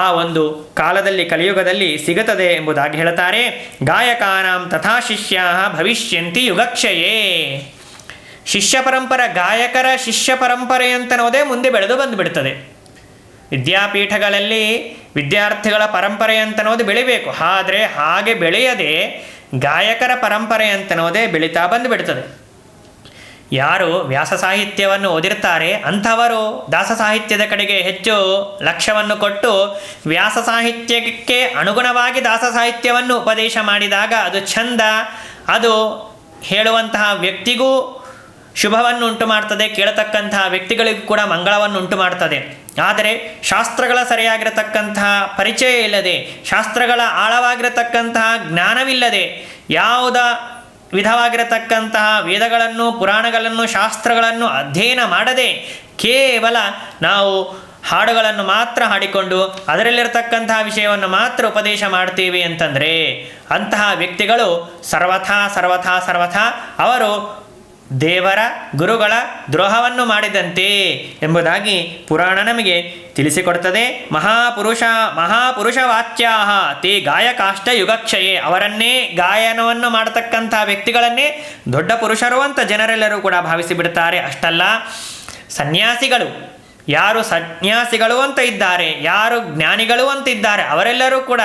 ಆ ಒಂದು ಕಾಲದಲ್ಲಿ, ಕಲಿಯುಗದಲ್ಲಿ ಸಿಗುತ್ತದೆ ಎಂಬುದಾಗಿ ಹೇಳ್ತಾರೆ. ಗಾಯಕಾನಾಂ ತಥಾ ಶಿಷ್ಯಾ ಭವಿಷ್ಯಂತಿ ಯುಗಕ್ಷಯೇ. ಶಿಷ್ಯ ಪರಂಪರೆ, ಗಾಯಕರ ಶಿಷ್ಯ ಪರಂಪರೆ ಅಂತನ್ನೋದೇ ಮುಂದೆ ಬೆಳೆದು ಬಂದುಬಿಡ್ತದೆ. ವಿದ್ಯಾಪೀಠಗಳಲ್ಲಿ ವಿದ್ಯಾರ್ಥಿಗಳ ಪರಂಪರೆ ಅಂತನ್ನೋದು ಬೆಳಿಬೇಕು. ಆದರೆ ಹಾಗೆ ಬೆಳೆಯದೆ ಗಾಯಕರ ಪರಂಪರೆ ಅಂತನ್ನೋದೇ ಬೆಳೀತಾ ಬಂದುಬಿಡ್ತದೆ. ಯಾರು ವ್ಯಾಸ ಸಾಹಿತ್ಯವನ್ನು ಓದಿರ್ತಾರೆ ಅಂಥವರು ದಾಸ ಸಾಹಿತ್ಯದ ಕಡೆಗೆ ಹೆಚ್ಚು ಲಕ್ಷ್ಯವನ್ನು ಕೊಟ್ಟು ವ್ಯಾಸ ಸಾಹಿತ್ಯಕ್ಕೆ ಅನುಗುಣವಾಗಿ ದಾಸ ಸಾಹಿತ್ಯವನ್ನು ಉಪದೇಶ ಮಾಡಿದಾಗ ಅದು ಚಂದ, ಅದು ಹೇಳುವಂತಹ ವ್ಯಕ್ತಿಗೂ ಶುಭವನ್ನು ಉಂಟು ಮಾಡ್ತದೆ, ಕೇಳತಕ್ಕಂತಹ ವ್ಯಕ್ತಿಗಳಿಗೂ ಕೂಡ ಮಂಗಳವನ್ನು ಉಂಟು ಮಾಡ್ತದೆ. ಆದರೆ ಶಾಸ್ತ್ರಗಳ ಸರಿಯಾಗಿರತಕ್ಕಂತಹ ಪರಿಚಯ ಇಲ್ಲದೆ, ಶಾಸ್ತ್ರಗಳ ಆಳವಾಗಿರತಕ್ಕಂತಹ ಜ್ಞಾನವಿಲ್ಲದೆ, ಯಾವುದ ವಿಧವಾಗಿರತಕ್ಕಂತಹ ವೇದಗಳನ್ನು, ಪುರಾಣಗಳನ್ನು, ಶಾಸ್ತ್ರಗಳನ್ನು ಅಧ್ಯಯನ ಮಾಡದೆ ಕೇವಲ ನಾವು ಹಾಡುಗಳನ್ನು ಮಾತ್ರ ಹಾಡಿಕೊಂಡು ಅದರಲ್ಲಿರತಕ್ಕಂತಹ ವಿಷಯವನ್ನು ಮಾತ್ರ ಉಪದೇಶ ಮಾಡ್ತೀವಿ ಅಂತಂದರೆ ಅಂತಹ ವ್ಯಕ್ತಿಗಳು ಸರ್ವಥಾ ಅವರು ದೇವರ ಗುರುಗಳ ದ್ರೋಹವನ್ನು ಮಾಡಿದಂತೆ ಎಂಬುದಾಗಿ ಪುರಾಣ ನಮಗೆ ತಿಳಿಸಿಕೊಡ್ತದೆ. ಮಹಾಪುರುಷ ವಾಚ್ಯಾಹ ತೇ ಗಾಯಕಾಷ್ಟ ಯುಗಕ್ಷಯೇ. ಅವರನ್ನೇ ಗಾಯನವನ್ನು ಮಾಡತಕ್ಕಂಥ ವ್ಯಕ್ತಿಗಳನ್ನೇ ದೊಡ್ಡ ಪುರುಷರು ಅಂತ ಜನರೆಲ್ಲರೂ ಕೂಡ ಭಾವಿಸಿಬಿಡ್ತಾರೆ. ಅಷ್ಟಲ್ಲ, ಸನ್ಯಾಸಿಗಳು, ಯಾರು ಸನ್ಯಾಸಿಗಳು ಅಂತ ಇದ್ದಾರೆ, ಯಾರು ಜ್ಞಾನಿಗಳು ಅಂತ ಇದ್ದಾರೆ, ಅವರೆಲ್ಲರೂ ಕೂಡ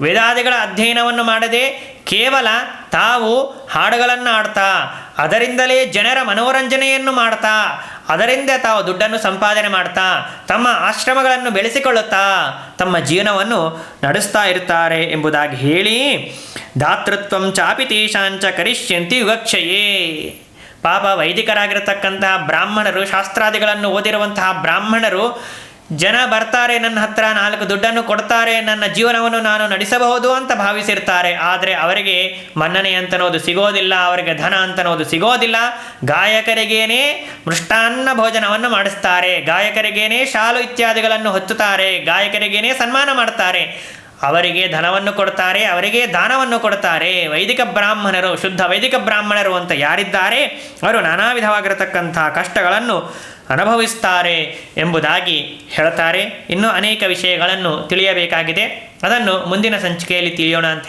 ವೇದಾದಿಗಳ ಅಧ್ಯಯನವನ್ನು ಮಾಡದೆ ಕೇವಲ ತಾವು ಹಾಡುಗಳನ್ನು ಆಡ್ತಾ ಅದರಿಂದಲೇ ಜನರ ಮನೋರಂಜನೆಯನ್ನು ಮಾಡ್ತಾ ಅದರಿಂದ ತಾವು ದುಡ್ಡನ್ನು ಸಂಪಾದನೆ ಮಾಡ್ತಾ ತಮ್ಮ ಆಶ್ರಮಗಳನ್ನು ಬೆಳೆಸಿಕೊಳ್ಳುತ್ತಾ ತಮ್ಮ ಜೀವನವನ್ನು ನಡೆಸ್ತಾ ಇರ್ತಾರೆ ಎಂಬುದಾಗಿ ಹೇಳಿ, ದಾತೃತ್ವಂ ಚಾಪಿ ತೇಷಾಂಚ ಕರಿಷ್ಯಂತಿ ಯುಗಕ್ಷಯೇ. ಪಾಪ ವೈದಿಕರಾಗಿರತಕ್ಕಂತಹ ಬ್ರಾಹ್ಮಣರು, ಶಾಸ್ತ್ರಾದಿಗಳನ್ನು ಓದಿರುವಂತಹ ಬ್ರಾಹ್ಮಣರು, ಜನ ಬರ್ತಾರೆ ನನ್ನ ಹತ್ರ 4 ದುಡ್ಡನ್ನು ಕೊಡ್ತಾರೆ, ನನ್ನ ಜೀವನವನ್ನು ನಾನು ನಡೆಸಬಹುದು ಅಂತ ಭಾವಿಸಿರ್ತಾರೆ. ಆದರೆ ಅವರಿಗೆ ಮನ್ನಣೆ ಅಂತನೋದು ಸಿಗೋದಿಲ್ಲ, ಅವರಿಗೆ ಧನ ಅಂತನೋದು ಸಿಗೋದಿಲ್ಲ. ಗಾಯಕರಿಗೇನೆ ಮೃಷ್ಟಾನ್ನ ಭೋಜನವನ್ನು ಮಾಡಿಸ್ತಾರೆ, ಗಾಯಕರಿಗೇನೆ ಶಾಲು ಇತ್ಯಾದಿಗಳನ್ನು ಹೊತ್ತುತ್ತಾರೆ, ಗಾಯಕರಿಗೇನೆ ಸನ್ಮಾನ ಮಾಡ್ತಾರೆ, ಅವರಿಗೆ ಧನವನ್ನು ಕೊಡ್ತಾರೆ, ಅವರಿಗೆ ದಾನವನ್ನು ಕೊಡ್ತಾರೆ. ವೈದಿಕ ಬ್ರಾಹ್ಮಣರು, ಶುದ್ಧ ವೈದಿಕ ಬ್ರಾಹ್ಮಣರು ಅಂತ ಯಾರಿದ್ದಾರೆ ಅವರು ನಾನಾ ವಿಧವಾಗಿರತಕ್ಕಂಥ ಕಷ್ಟಗಳನ್ನು ಅನುಭವಿಸ್ತಾರೆ ಎಂಬುದಾಗಿ ಹೇಳ್ತಾರೆ. ಇನ್ನೂ ಅನೇಕ ವಿಷಯಗಳನ್ನು ತಿಳಿಯಬೇಕಾಗಿದೆ, ಅದನ್ನು ಮುಂದಿನ ಸಂಚಿಕೆಯಲ್ಲಿ ತಿಳಿಯೋಣ ಅಂತ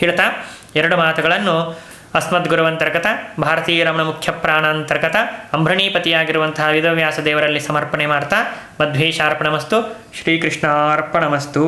ಹೇಳ್ತಾ 2 ಮಾತುಗಳನ್ನು ಅಸ್ಮದ್ಗುರುವಂತರ್ಗತ ಭಾರತೀಯ ರಮಣ ಮುಖ್ಯ ಪ್ರಾಣಾಂತರ್ಗತ ಅಂಬ್ರಣೀಪತಿಯಾಗಿರುವಂತಹ ವೇದವ್ಯಾಸ ದೇವರಲ್ಲಿ ಸಮರ್ಪಣೆ ಮಾಡ್ತಾ ಮಧ್ವೇಶಾರ್ಪಣಮಸ್ತು. ಶ್ರೀಕೃಷ್ಣಾರ್ಪಣಮಸ್ತು.